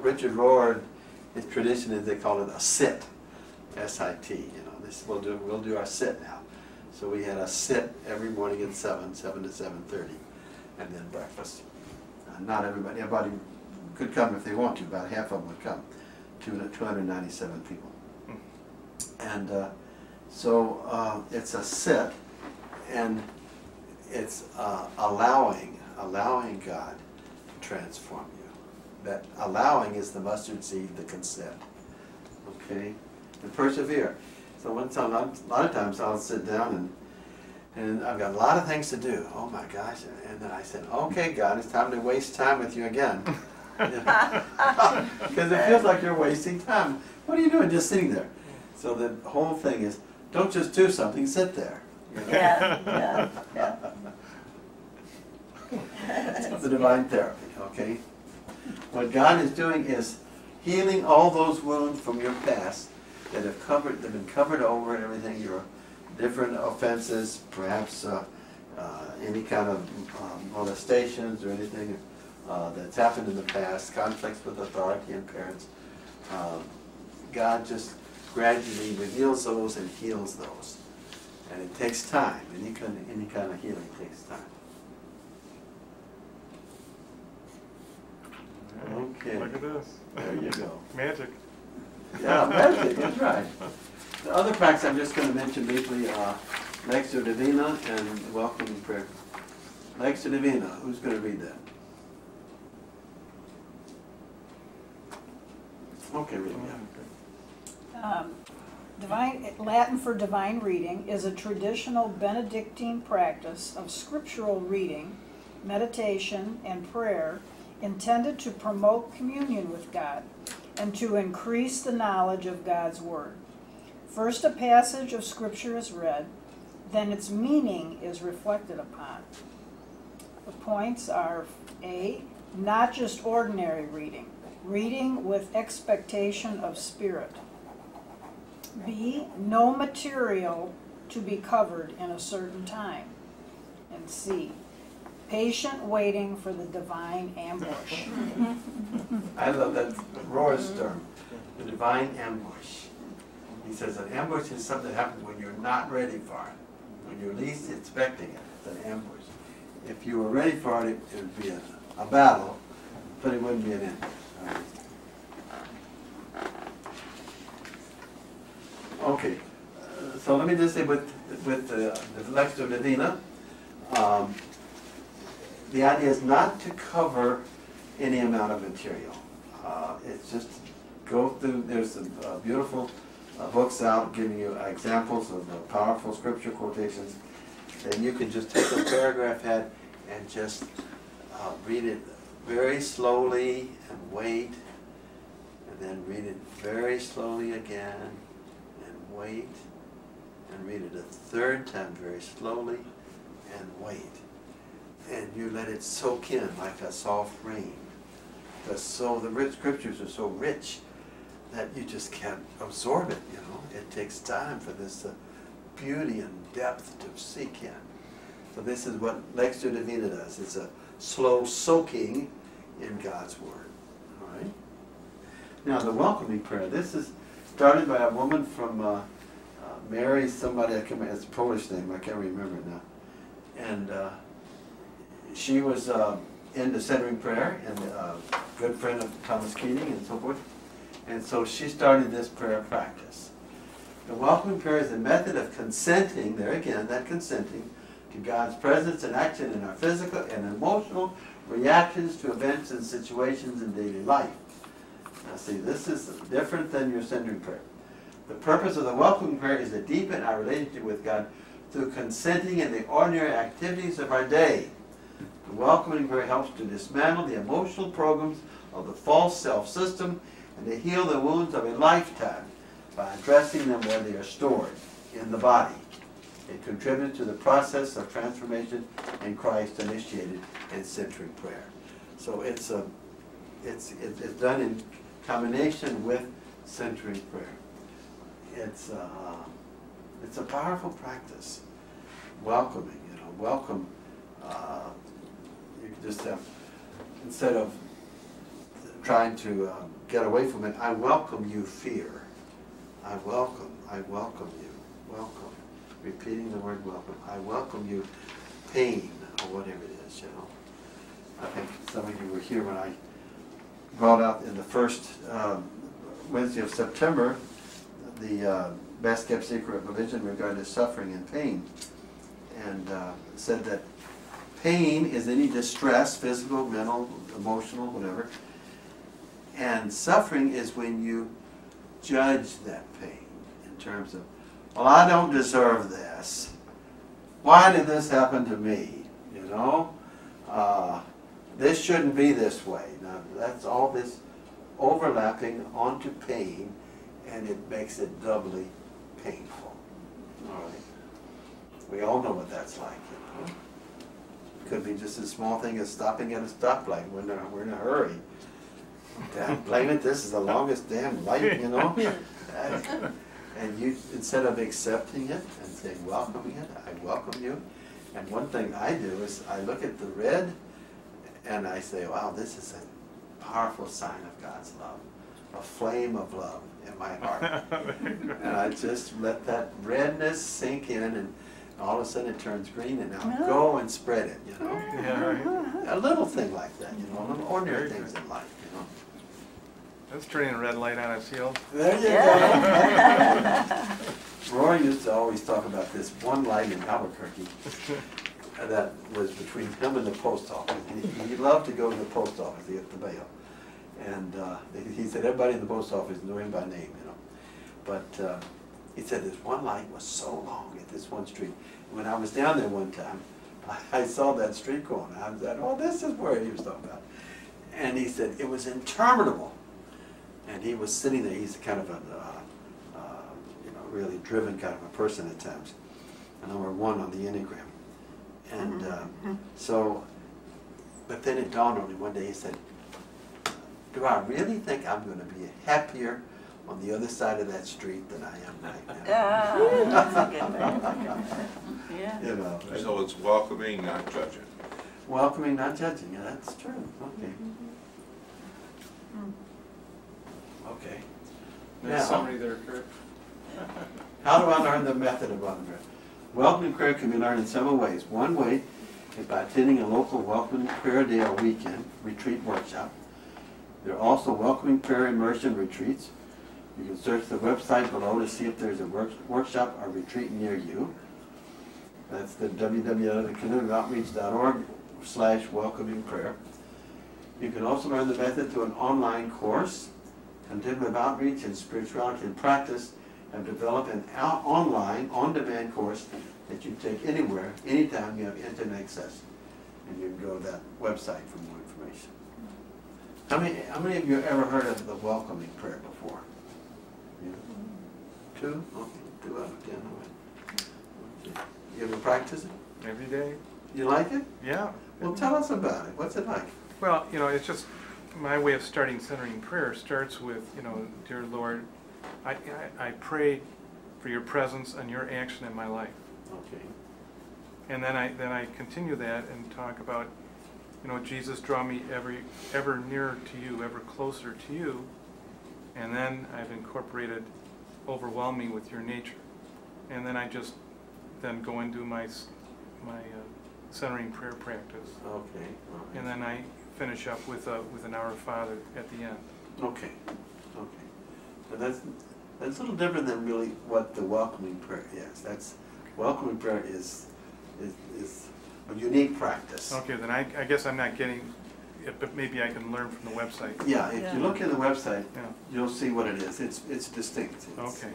Richard Rohr, his tradition is they call it a sit, S-I-T. You know, this we'll do our sit now. So we had a sit every morning at 7 to 7:30, and then breakfast. Not everybody could come if they want to. About half of them would come. 297 people. And so it's a sit, and it's allowing God to transform you. That allowing is the mustard seed, the consent. Okay? And persevere. So a lot of times I'll sit down and I've got a lot of things to do. Oh my gosh. And then I said, okay, God, it's time to waste time with you again. Because it feels like you're wasting time. What are you doing just sitting there? So the whole thing is, don't just do something, sit there. You know? Yeah. It's the divine therapy, okay? What God is doing is healing all those wounds from your past that have been covered over and everything, your different offenses, perhaps any kind of molestations or anything that's happened in the past, conflicts with authority and parents, God just gradually reveals those and heals those. And it takes time. Any kind of healing takes time. Okay. Look at this. There you go. Magic. Yeah, magic, that's right. The other practice I'm just going to mention briefly are Lectio Divina and welcoming prayer. Lectio Divina, who's going to read that? Okay, read it. Latin for divine reading is a traditional Benedictine practice of scriptural reading, meditation, and prayer intended to promote communion with God and to increase the knowledge of God's Word. First, a passage of Scripture is read, then its meaning is reflected upon. The points are A, not just ordinary reading, reading with expectation of spirit. B, no material to be covered in a certain time. And C, patient waiting for the divine ambush. I love that Rohr's term, the divine ambush. He says an ambush is something that happens when you're not ready for it, when you're least expecting it. It's an ambush. If you were ready for it, it would be a battle, but it wouldn't be an ambush. Okay, so let me just say with the Lectio Divina, the idea is not to cover any amount of material. It's just go through, there's some beautiful books out giving you examples of powerful scripture quotations, and you can just take a paragraph head and just read it very slowly and wait, and then read it very slowly again, and wait, and read it a third time very slowly, and wait. And you let it soak in like a soft rain. Because the rich scriptures are so rich that you just can't absorb it, you know. It takes time for this beauty and depth to seek in. So this is what Lectio Divina does. It's a slow soaking in God's Word. All right? Now the welcoming prayer. This is started by a woman from Mary, somebody, I can't remember, it's a Polish name, I can't remember it now. And she was into centering prayer and a good friend of Thomas Keating and so forth. And so she started this prayer practice. The welcoming prayer is a method of consenting, there again, that consenting, to God's presence and action in our physical and emotional reactions to events and situations in daily life. Now see, this is different than your centering prayer. The purpose of the welcoming prayer is to deepen our relationship with God through consenting in the ordinary activities of our day. The welcoming prayer helps to dismantle the emotional programs of the false self-system and to heal the wounds of a lifetime by addressing them where they are stored, in the body. It contributes to the process of transformation in Christ initiated in centering prayer. So it's done in combination with centering prayer. It's a powerful practice. Welcoming, you know, welcome. You can just have, instead of trying to get away from it, I welcome you, fear. I welcome you, welcome. Repeating the word welcome. I welcome you, pain, or whatever it is, you know. I think some of you were here when I brought out in the first Wednesday of September the best kept secret of religion regarding suffering and pain, and said that pain is any distress, physical, mental, emotional, whatever, and suffering is when you judge that pain in terms of, well, I don't deserve this. Why did this happen to me? You know, this shouldn't be this way. Now that's all this overlapping onto pain, and it makes it doubly painful. All right. We all know what that's like. You know? It could be just a small thing as stopping at a stoplight when we're in a hurry. Damn, blame it, this is the longest damn light, you know? And you, instead of accepting it and saying, welcoming it, I welcome you. And one thing I do is I look at the red and I say, wow, this is a powerful sign of God's love. a flame of love in my heart. And I just let that redness sink in, and all of a sudden it turns green, and now go and spread it, you know. Yeah, right. A little thing like that, you know, little ordinary Very things good. in life, you know. That's turning a red light on its heels. There you go. Roy used to always talk about this one light in Albuquerque that was between him and the post office. He loved to go to the post office to get the mail. And he said everybody in the post office knew him by name, you know. But he said this one light was so long at this one street. When I was down there one time, I saw that street going. I said, oh, this is where he was talking about. And he said it was interminable. And he was sitting there. He's kind of a, you know, really driven kind of a person at times. Number 1 on the Enneagram. And so, but then it dawned on him one day. He said, do I really think I'm going to be happier on the other side of that street than I am right now? That's a good way. Yeah. You know. So it's welcoming, not judging. Welcoming, not judging. Yeah, that's true. Okay. Okay. Nice Now, summary there, Kurt. how do I learn the method of welcoming prayer? Welcoming prayer can be learned in several ways. One way is by attending a local welcoming prayer day or weekend retreat workshop. There are also welcoming prayer immersion retreats. You can search the website below to see if there's a workshop or retreat near you. That's the www.contemplativeoutreach.org/welcoming prayer. You can also learn the method through an online course. Contemplative Outreach and Spirituality and Practice have developed an online, on-demand course that you can take anywhere, anytime you have internet access. And you can go to that website for more information. How many of you have ever heard of the welcoming prayer before? You? 2? Okay, 2 out of 10. Okay. You ever practice it? Every day. You like it? Yeah. Well, tell us about it. What's it like? Well, you know, it's just my way of starting centering prayer starts with, you know, dear Lord, I pray for your presence and your action in my life. Okay. And then I continue that and talk about, you know, Jesus, draw me ever nearer to you, ever closer to you. And then I've incorporated overwhelm me with your nature. And then I just then go into my centering prayer practice. Okay. And then I finish up with an Our Father at the end. Okay. Okay. So that's a little different than really what the welcoming prayer is. That's welcoming prayer is a unique practice. Okay, then I guess I'm not getting it, but maybe I can learn from the website. Yeah, if you look at the website, Yeah. you'll see what it is. It's distinct. Okay.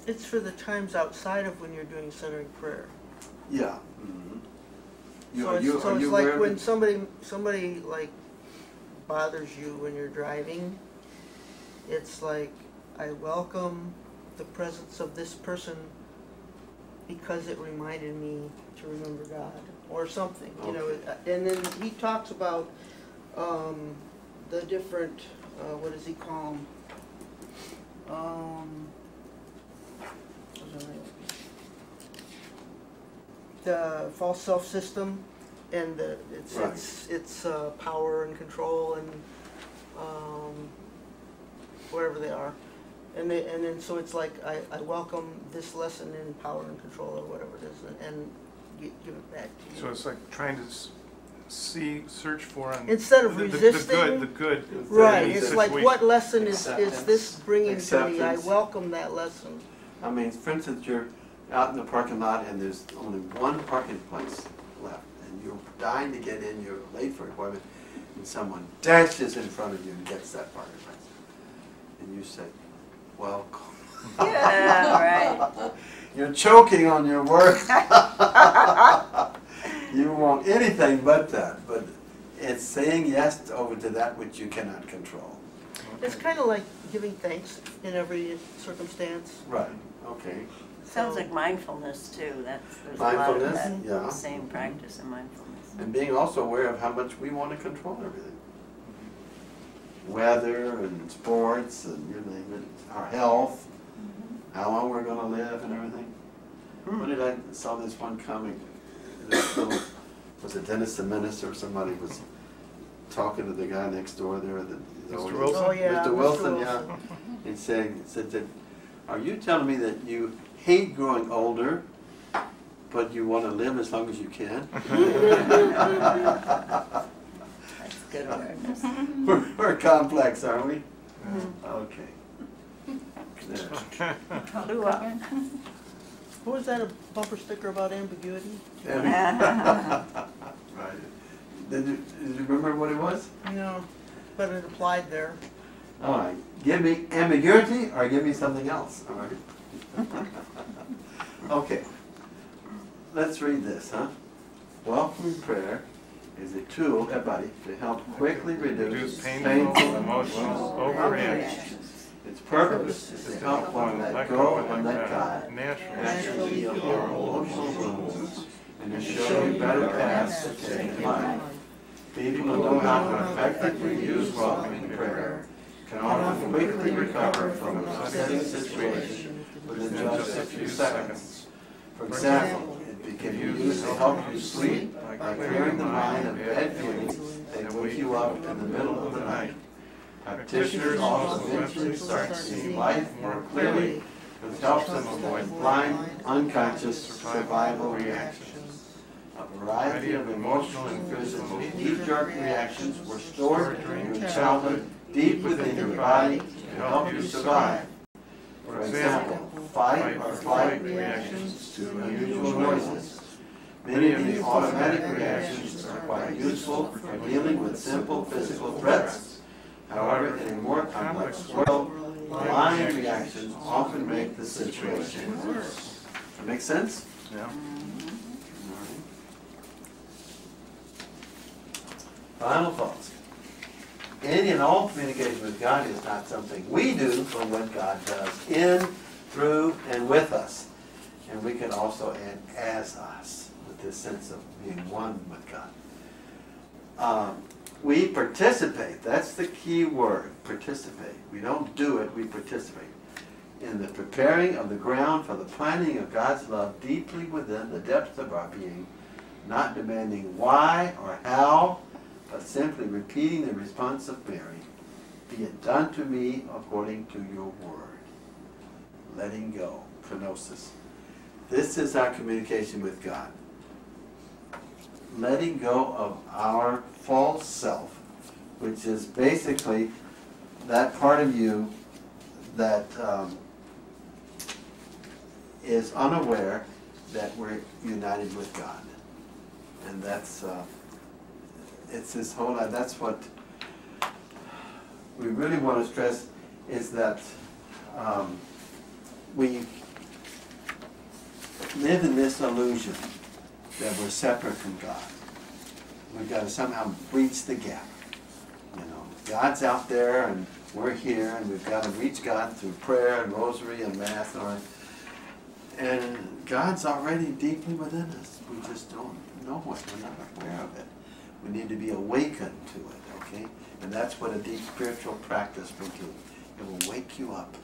It's for the times outside of when you're doing centering prayer. Yeah. Mm-hmm. So it's like when somebody like bothers you when you're driving, it's like, I welcome the presence of this person because it reminded me to remember God, or something, you know. And then he talks about the different, what does he call them? The false self system, and it's power and control and whatever they are, and then so it's like I welcome this lesson in power and control, or whatever it is, and give it back to you. So it's like trying to search for instead of resisting the good. Right. in any It's like, situation. what lesson is this bringing to me? I Acceptance. welcome that lesson. I mean, for instance, you're out in the parking lot and there's only one parking place left, and you're dying to get in, you're late for an appointment, and someone dashes in front of you and gets that parking place. And you say, welcome. Yeah, right. You're choking on your words. You want anything but that, but it's saying yes over to that which you cannot control. It's kind of like giving thanks in every circumstance. Right, okay. Sounds like mindfulness too. There's a lot of Mindfulness, that yeah. same practice in mindfulness. And being also aware of how much we want to control everything. Weather and sports and you name it, our health, how long we're going to live and everything. What did I saw this one comic? This little, was it Dennis the Menace or somebody was talking to the guy next door there. Mr. Wilson? Oh, yeah. Mr. Wilson, yeah. And said, are you telling me that you hate growing older, but you want to live as long as you can? That's good awareness. We're complex, aren't we? Okay. What was that, a bumper sticker about ambiguity? Right. Did you remember what it was? No, but it applied there. All right. Give me ambiguity or give me something else. All right. Okay. Let's read this, huh? Welcome prayer is a tool, everybody, to help quickly reduce painful emotional overreactions. Its purpose is to help one let go and let God Naturally. heal our emotional wounds and to show you better paths to take in life. People who know how to effectively use welcoming prayer can often quickly recover from an upsetting situation within just a few seconds. For example, it can be used to help you sleep by clearing the mind of bad feelings that wake you up in the middle of the night. Practitioners also eventually start to see life more clearly, which helps them avoid blind, unconscious survival reactions. A variety of emotional and physical knee-jerk reactions were stored during your childhood deep within your body to help you survive. For example, fight or flight reactions to unusual noises. Many of these automatic reactions are quite useful for dealing with simple physical threats. However, in a more complex world, blind reactions often make the situation worse. That make sense? Yeah. Final thoughts. Any and all communication with God is not something we do, but what God does in, through, and with us. And we can also add as us, with this sense of being one with God. We participate. That's the key word, participate. We don't do it, we participate. In the preparing of the ground for the planting of God's love deeply within the depths of our being, not demanding why or how, but simply repeating the response of Mary, be it done to me according to your word. Letting go, kenosis. This is our communication with God. Letting go of our false self, which is basically that part of you that is unaware that we're united with God. And that's, it's this whole, that's what we really want to stress, is that we live in this illusion that we're separate from God. We've got to somehow breach the gap. You know, God's out there and we're here, and we've got to reach God through prayer and rosary and mass and all that. And God's already deeply within us. We just don't know it. We're not aware of it. We need to be awakened to it, okay? And that's what a deep spiritual practice will do. It will wake you up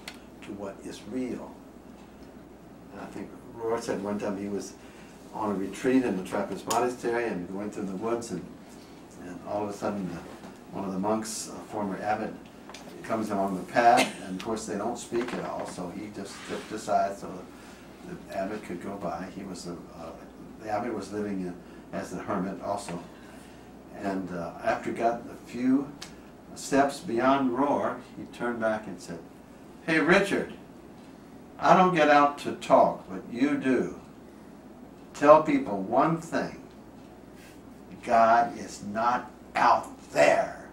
to what is real. And I think Roy said one time he was on a retreat in the Trappist monastery and going through the woods, and all of a sudden one of the monks, a former abbot, comes along the path, and of course they don't speak at all, so he just stepped aside so the abbot could go by. He was the abbot was living as a hermit also, and after he got a few steps beyond Roar, he turned back and said, "Hey Richard, I don't get out to talk, but you do. Tell people one thing. God is not out there."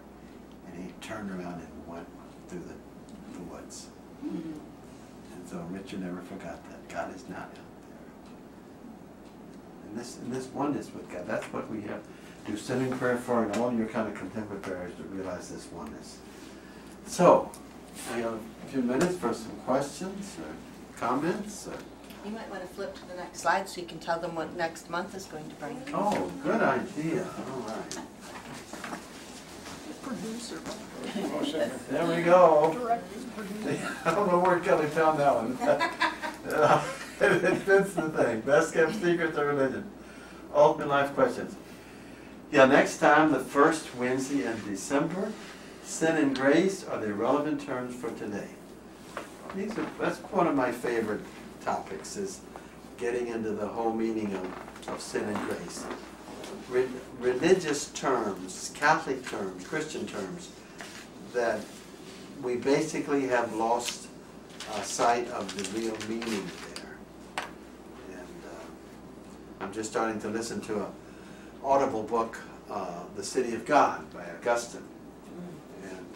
And he turned around and went through the woods. And so Richard never forgot that. God is not out there. And this oneness with God, that's what we have to do sending prayer for, and all your kind of contemplative prayers to realize this oneness. So, we have a few minutes for some questions or comments. You might want to flip to the next slide so you can tell them what next month is going to bring. Oh, good idea. All right. Producer. There we go. Director's producer. I don't know where Kelly found that one. It fits the thing. Best kept secrets of religion. Ultimate life questions. Yeah, next time, the first Wednesday in December, sin and grace are the relevant terms for today. That's one of my favorite topics, is getting into the whole meaning of sin and grace. Religious terms, Catholic terms, Christian terms, that we basically have lost sight of the real meaning there. And I'm just starting to listen to an Audible book, The City of God by Augustine. And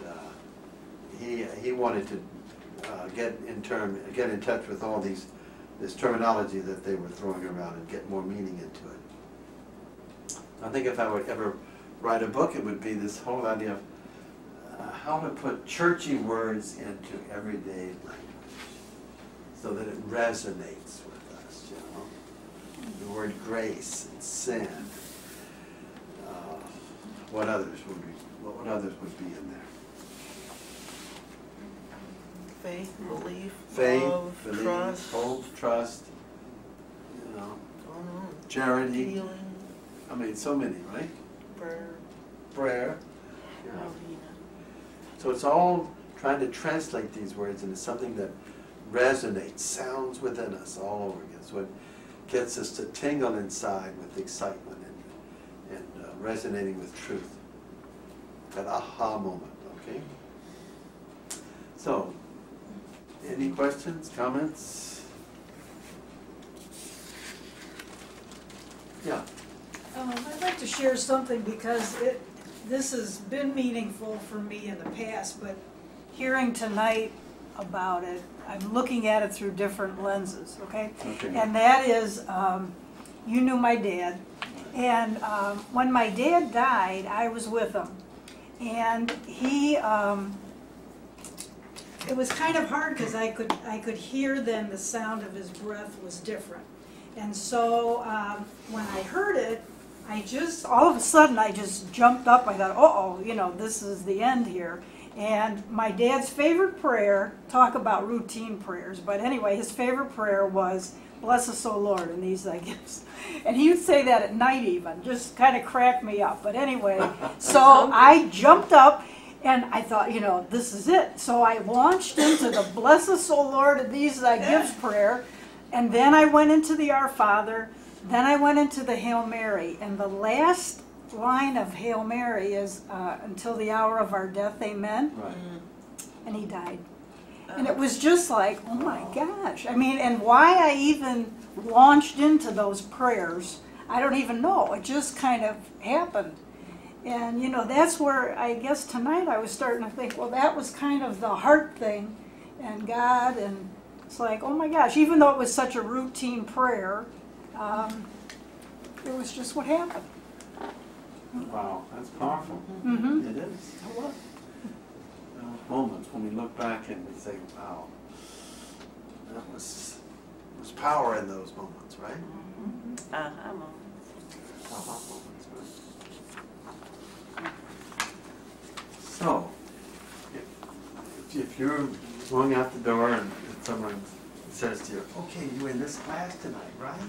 he wanted to get in touch with all this terminology that they were throwing around and get more meaning into it. I think if I would ever write a book, it would be this whole idea of how to put churchy words into everyday language so that it resonates with us, you know. The word grace and sin. What others would be in there? Faith, belief, Faith, love, belief, trust, hope, trust, you know, oh no, charity. healing, I mean, so many, right? Prayer. Yeah. So it's all trying to translate these words into something that resonates, sounds within us all over again. So it gets us to tingle inside with excitement and resonating with truth. That aha moment, okay? So, any questions, comments? Yeah. I'd like to share something because this has been meaningful for me in the past, but hearing tonight about it, I'm looking at it through different lenses, okay? And that is, you knew my dad, and when my dad died, I was with him. And he, it was kind of hard because I could hear then the sound of his breath was different. And so when I heard it, all of a sudden I just jumped up. I thought, uh-oh, you know, this is the end here. And my dad's favorite prayer, talk about routine prayers, but anyway, his favorite prayer was, bless us, O Lord, and these thy gifts. And he would say that at night even, just kind of cracked me up. But anyway, so I jumped up and I thought, you know, this is it. So I launched into the bless us, O Lord, and these thy gifts prayer. And then I went into the Our Father. Then I went into the Hail Mary. And the last line of Hail Mary is, until the hour of our death, amen. Right. And he died. And it was just like, oh my gosh. I mean, and why I even launched into those prayers, I don't even know. It just kind of happened. And, you know, that's where I guess tonight I was starting to think, well, that was kind of the heart thing and God. And it's like, oh my gosh, even though it was such a routine prayer, it was just what happened. Wow, that's powerful. Mm-hmm. It is. Those moments when we look back and we say, wow, that was power in those moments, right? Mm-hmm. Moments. Aha moments, right? So, if you're going out the door and someone says to you, okay, you in this class tonight, right?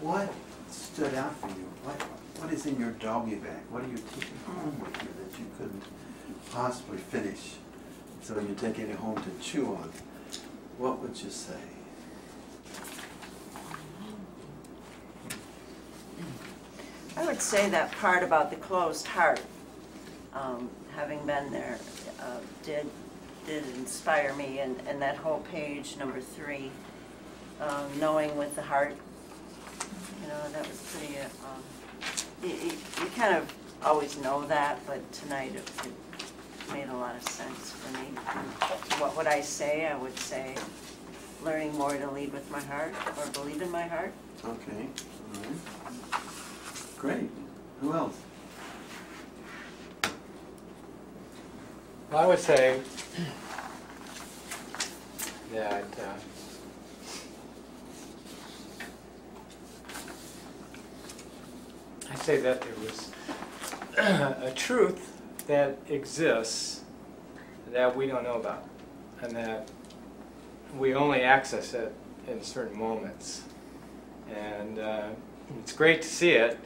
What stood out for you? What is in your doggy bag? What are you taking home with you that you couldn't possibly finish? So you're taking it home to chew on. What would you say? I would say that part about the closed heart, having been there, did inspire me, and that whole page, number 3, knowing with the heart, you know, that was pretty, you kind of always know that, but tonight it made a lot of sense for me. What would I say? I would say learning more to lead with my heart, or believe in my heart. Okay, all right. Great. Who else? Well, I would say that there was a truth that exists that we don't know about, and that we only access it in certain moments. And it's great to see it.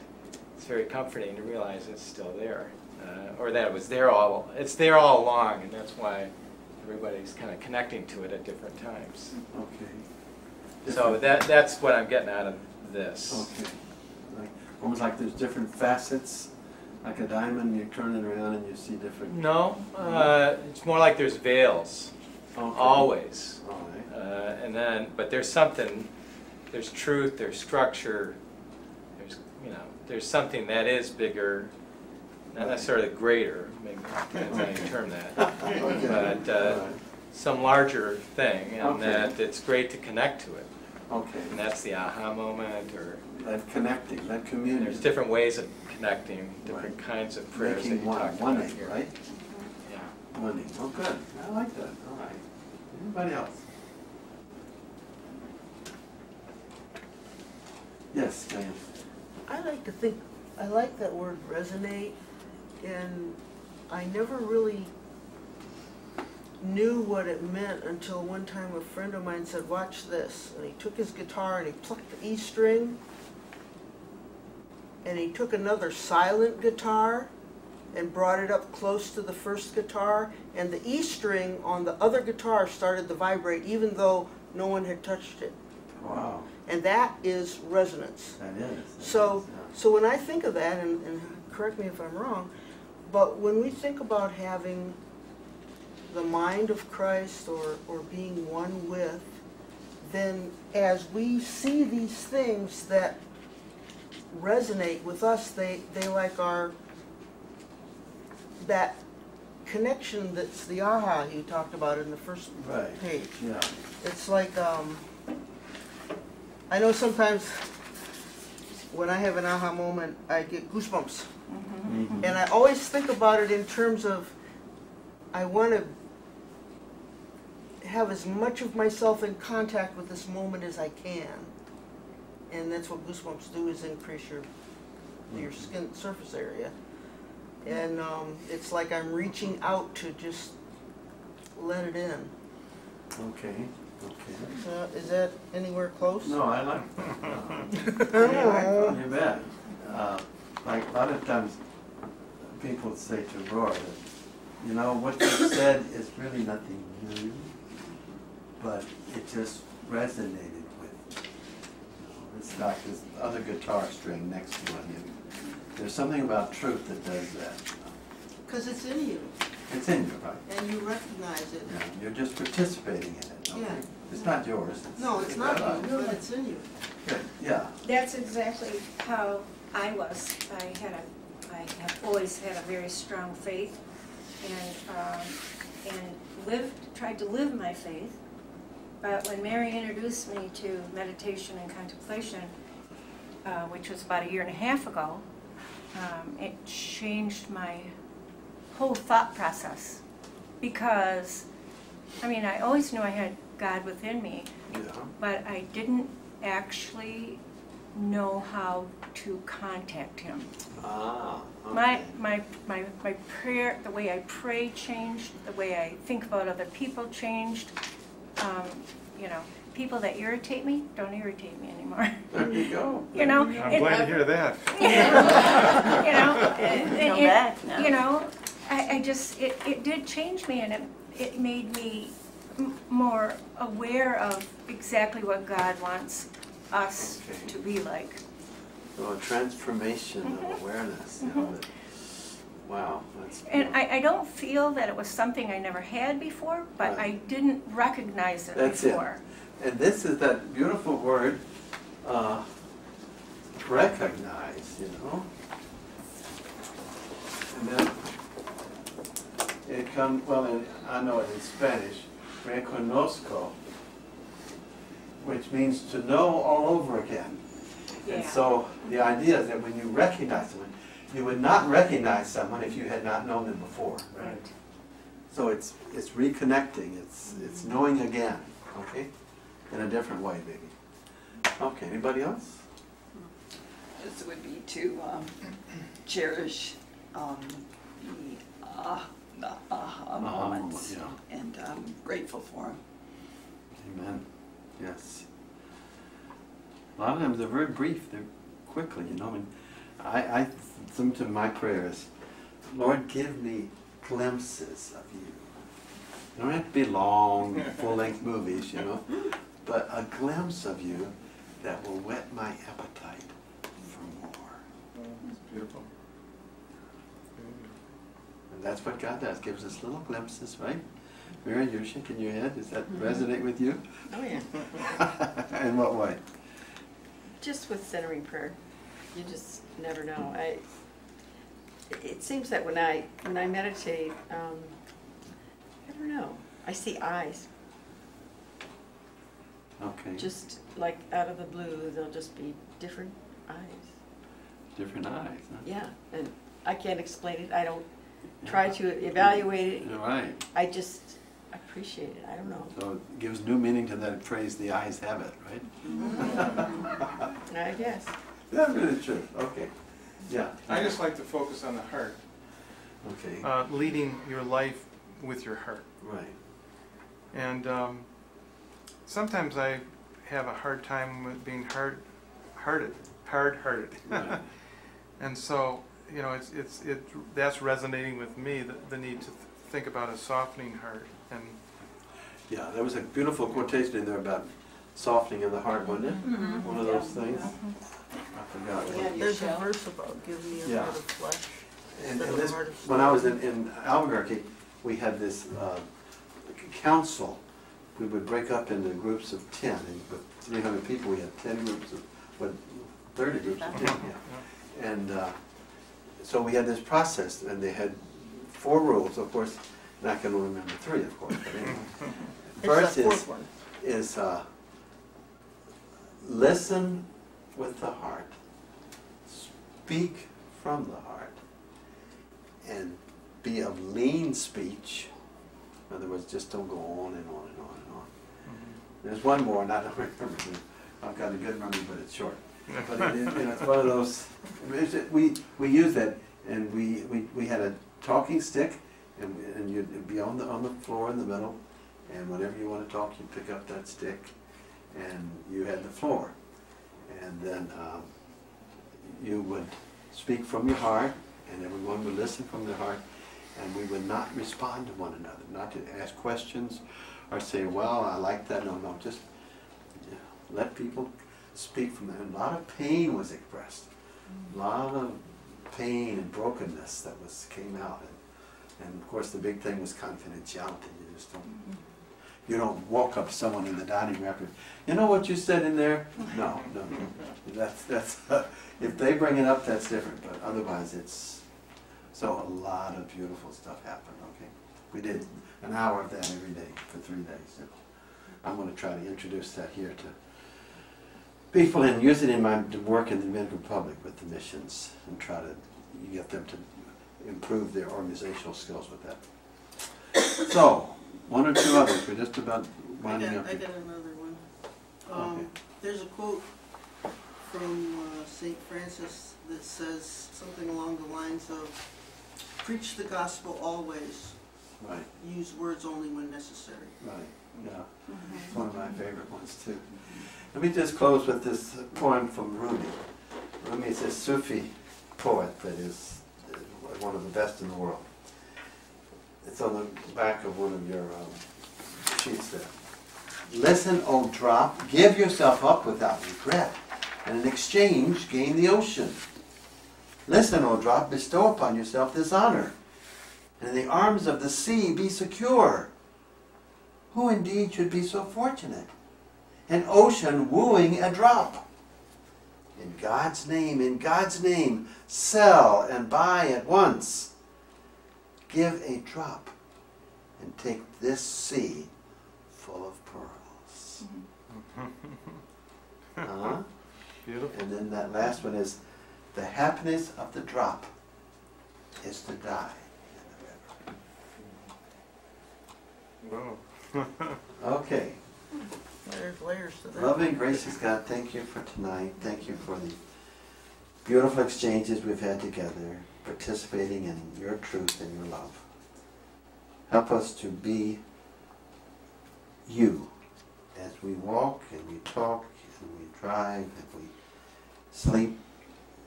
it's very comforting to realize it's still there, or that it was there all. It's there all along, and that's why everybody's kind of connecting to it at different times. Okay. So that's what I'm getting out of this. Okay. Like, almost like there's different facets, like a diamond. You turn it around and you see different. No, it's more like there's veils, Okay. always. All right. And then, but there's something. There's truth. There's structure. There's, you know, there's something that is bigger, not necessarily greater. Maybe depends how you term that. Okay. But some larger thing, and Okay. that it's great to connect to it. Okay. And that's the aha moment, or That connecting, that community. there's different ways of connecting, different kinds of prayers that you Making one, talked one about egg, here. right? Yeah. One egg. Oh, good. I like that. All right. Anybody else? Yes, Diane. I like that word resonate, and I never really knew what it meant until one time a friend of mine said, watch this. And he took his guitar and he plucked the E string, and he took another silent guitar and brought it up close to the first guitar, and the E string on the other guitar started to vibrate even though no one had touched it. Wow. And that is resonance. That is. So when I think of that, and correct me if I'm wrong, but when we think about having the mind of Christ or being one with, then as we see these things that resonate with us, they like that connection that's the aha you talked about in the first page. Yeah. It's like, I know sometimes when I have an aha moment, I get goosebumps. Mm-hmm. And I always think about it in terms of, I want to have as much of myself in contact with this moment as I can. And that's what goosebumps do, is increase your skin surface area. And it's like I'm reaching out to just let it in. Okay. Okay. So is that anywhere close? No, I like that. You bet. Like a lot of times people say to Roar that, you know, what you said is really nothing new, but it just resonated with me. It's like this other guitar string next to it. There's something about truth that does that. Because it's in you. It's in you, right? And you recognize it. Yeah, you're just participating in it. Okay? Yeah. It's not yours. No, it's not you, but it's in you. Good. Yeah. That's exactly how I was. I have always had a very strong faith, and tried to live my faith. But when Mary introduced me to meditation and contemplation, which was about 1.5 years ago, it changed my whole thought process. Because, I mean, I always knew I had God within me, Yeah. but I didn't actually know how to contact Him. Ah. Okay. My prayer, the way I pray changed, the way I think about other people changed. You know, people that irritate me don't irritate me anymore. There you go. You know, I'm glad to hear that. You know, I just, it did change me, and it made me more aware of exactly what God wants us to be like. So a transformation of awareness. You know, that, wow. That's And I don't feel that it was something I never had before, but I didn't recognize it That's before. it. And this is that beautiful word, recognize, you know. And then it comes, well, I know it in Spanish, reconozco, which means to know all over again. And Yeah. so the idea is that when you recognize someone, you would not recognize someone if you had not known them before. Right. So it's reconnecting, it's knowing again, okay? In a different way, maybe. Okay, anybody else? This would be to cherish the aha moments, yeah. and I'm grateful for them. Amen. Yes. A lot of times they're very brief, they're quickly, you know. I mean, some to my prayers, Lord, give me glimpses of you. You don't have to be long, full-length movies, you know, but a glimpse of you that will whet my appetite for more. That's beautiful. And that's what God does, gives us little glimpses, right? Mary, you're shaking your head. Does that resonate with you? Oh, yeah. In what way? Just with centering prayer, you just never know. It seems that when I meditate, I don't know, I see eyes. Okay. Just like out of the blue, there'll just be different eyes. Different eyes, huh? Yeah, and I can't explain it. I don't try to evaluate it. You're right. I just appreciate it. I don't know. So it gives new meaning to that phrase, the eyes have it, right? I guess. That's really true. Okay. Yeah. I just like to focus on the heart. Okay. Leading your life with your heart. Right. And sometimes I have a hard time with being hard-hearted. Right. And so, you know, that's resonating with me, the need to think about a softening heart. And Yeah, there was a beautiful quotation in there about softening of the heart, wasn't it? Mm-hmm. One of those things. I forgot what it There's a verse about give me a heart of flesh. And instead of this, a heart of when I was stone. in Albuquerque, we had this council. We would break up into groups of 10, and with 300 people, we had 10 groups of, 30 groups of 10, yeah. And so we had this process, and they had 4 rules. Of course, and I can only remember 3, of course, but anyway. First It's that fourth one. is listen with the heart, speak from the heart, and be of lean speech. In other words, just don't go on and on and on and on. There's one more, and I don't remember. I've got a good memory, but it's short. But it's one of those. We use that, and we had a talking stick, and you'd be on the floor in the middle, and whenever you want to talk, you pick up that stick, and you had the floor, and then you would speak from your heart, and everyone would listen from their heart, and we would not respond to one another, not to ask questions or say, well, I like that. No, just let people speak from there. And a lot of pain was expressed, a lot of pain and brokenness that came out, and of course the big thing was confidentiality. You don't walk up to someone in the dining room and, you know what you said in there? No. That's if they bring it up, that's different. But otherwise, it's so a lot of beautiful stuff happened. Okay, we did an hour of that every day for 3 days. And I'm going to try to introduce that here to people and use it in my work in the Dominican Republic with the missions and try to get them to improve their organizational skills with that. So. 1 or 2 others. We're just about winding up. I got another one. Okay. There's a quote from St. Francis that says something along the lines of, preach the gospel always. Right. Use words only when necessary. Right. Yeah. It's one of my favorite ones too. Let me just close with this poem from Rumi. Rumi is a Sufi poet that is one of the best in the world. It's on the back of one of your sheets there. Listen, O drop, give yourself up without regret, and in exchange gain the ocean. Listen, O drop, bestow upon yourself this honor, and in the arms of the sea be secure. Who indeed should be so fortunate? An ocean wooing a drop. In God's name, sell and buy at once. Give a drop and take this sea full of pearls. Beautiful. And then that last one is, the happiness of the drop is to die in the river. Whoa. Okay. There's layers to that. Loving, gracious God, thank you for tonight. Thank you for the beautiful exchanges we've had together, participating in your truth and your love. Help us to be you as we walk and we talk and we drive and we sleep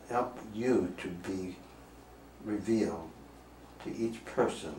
help you to be revealed to each person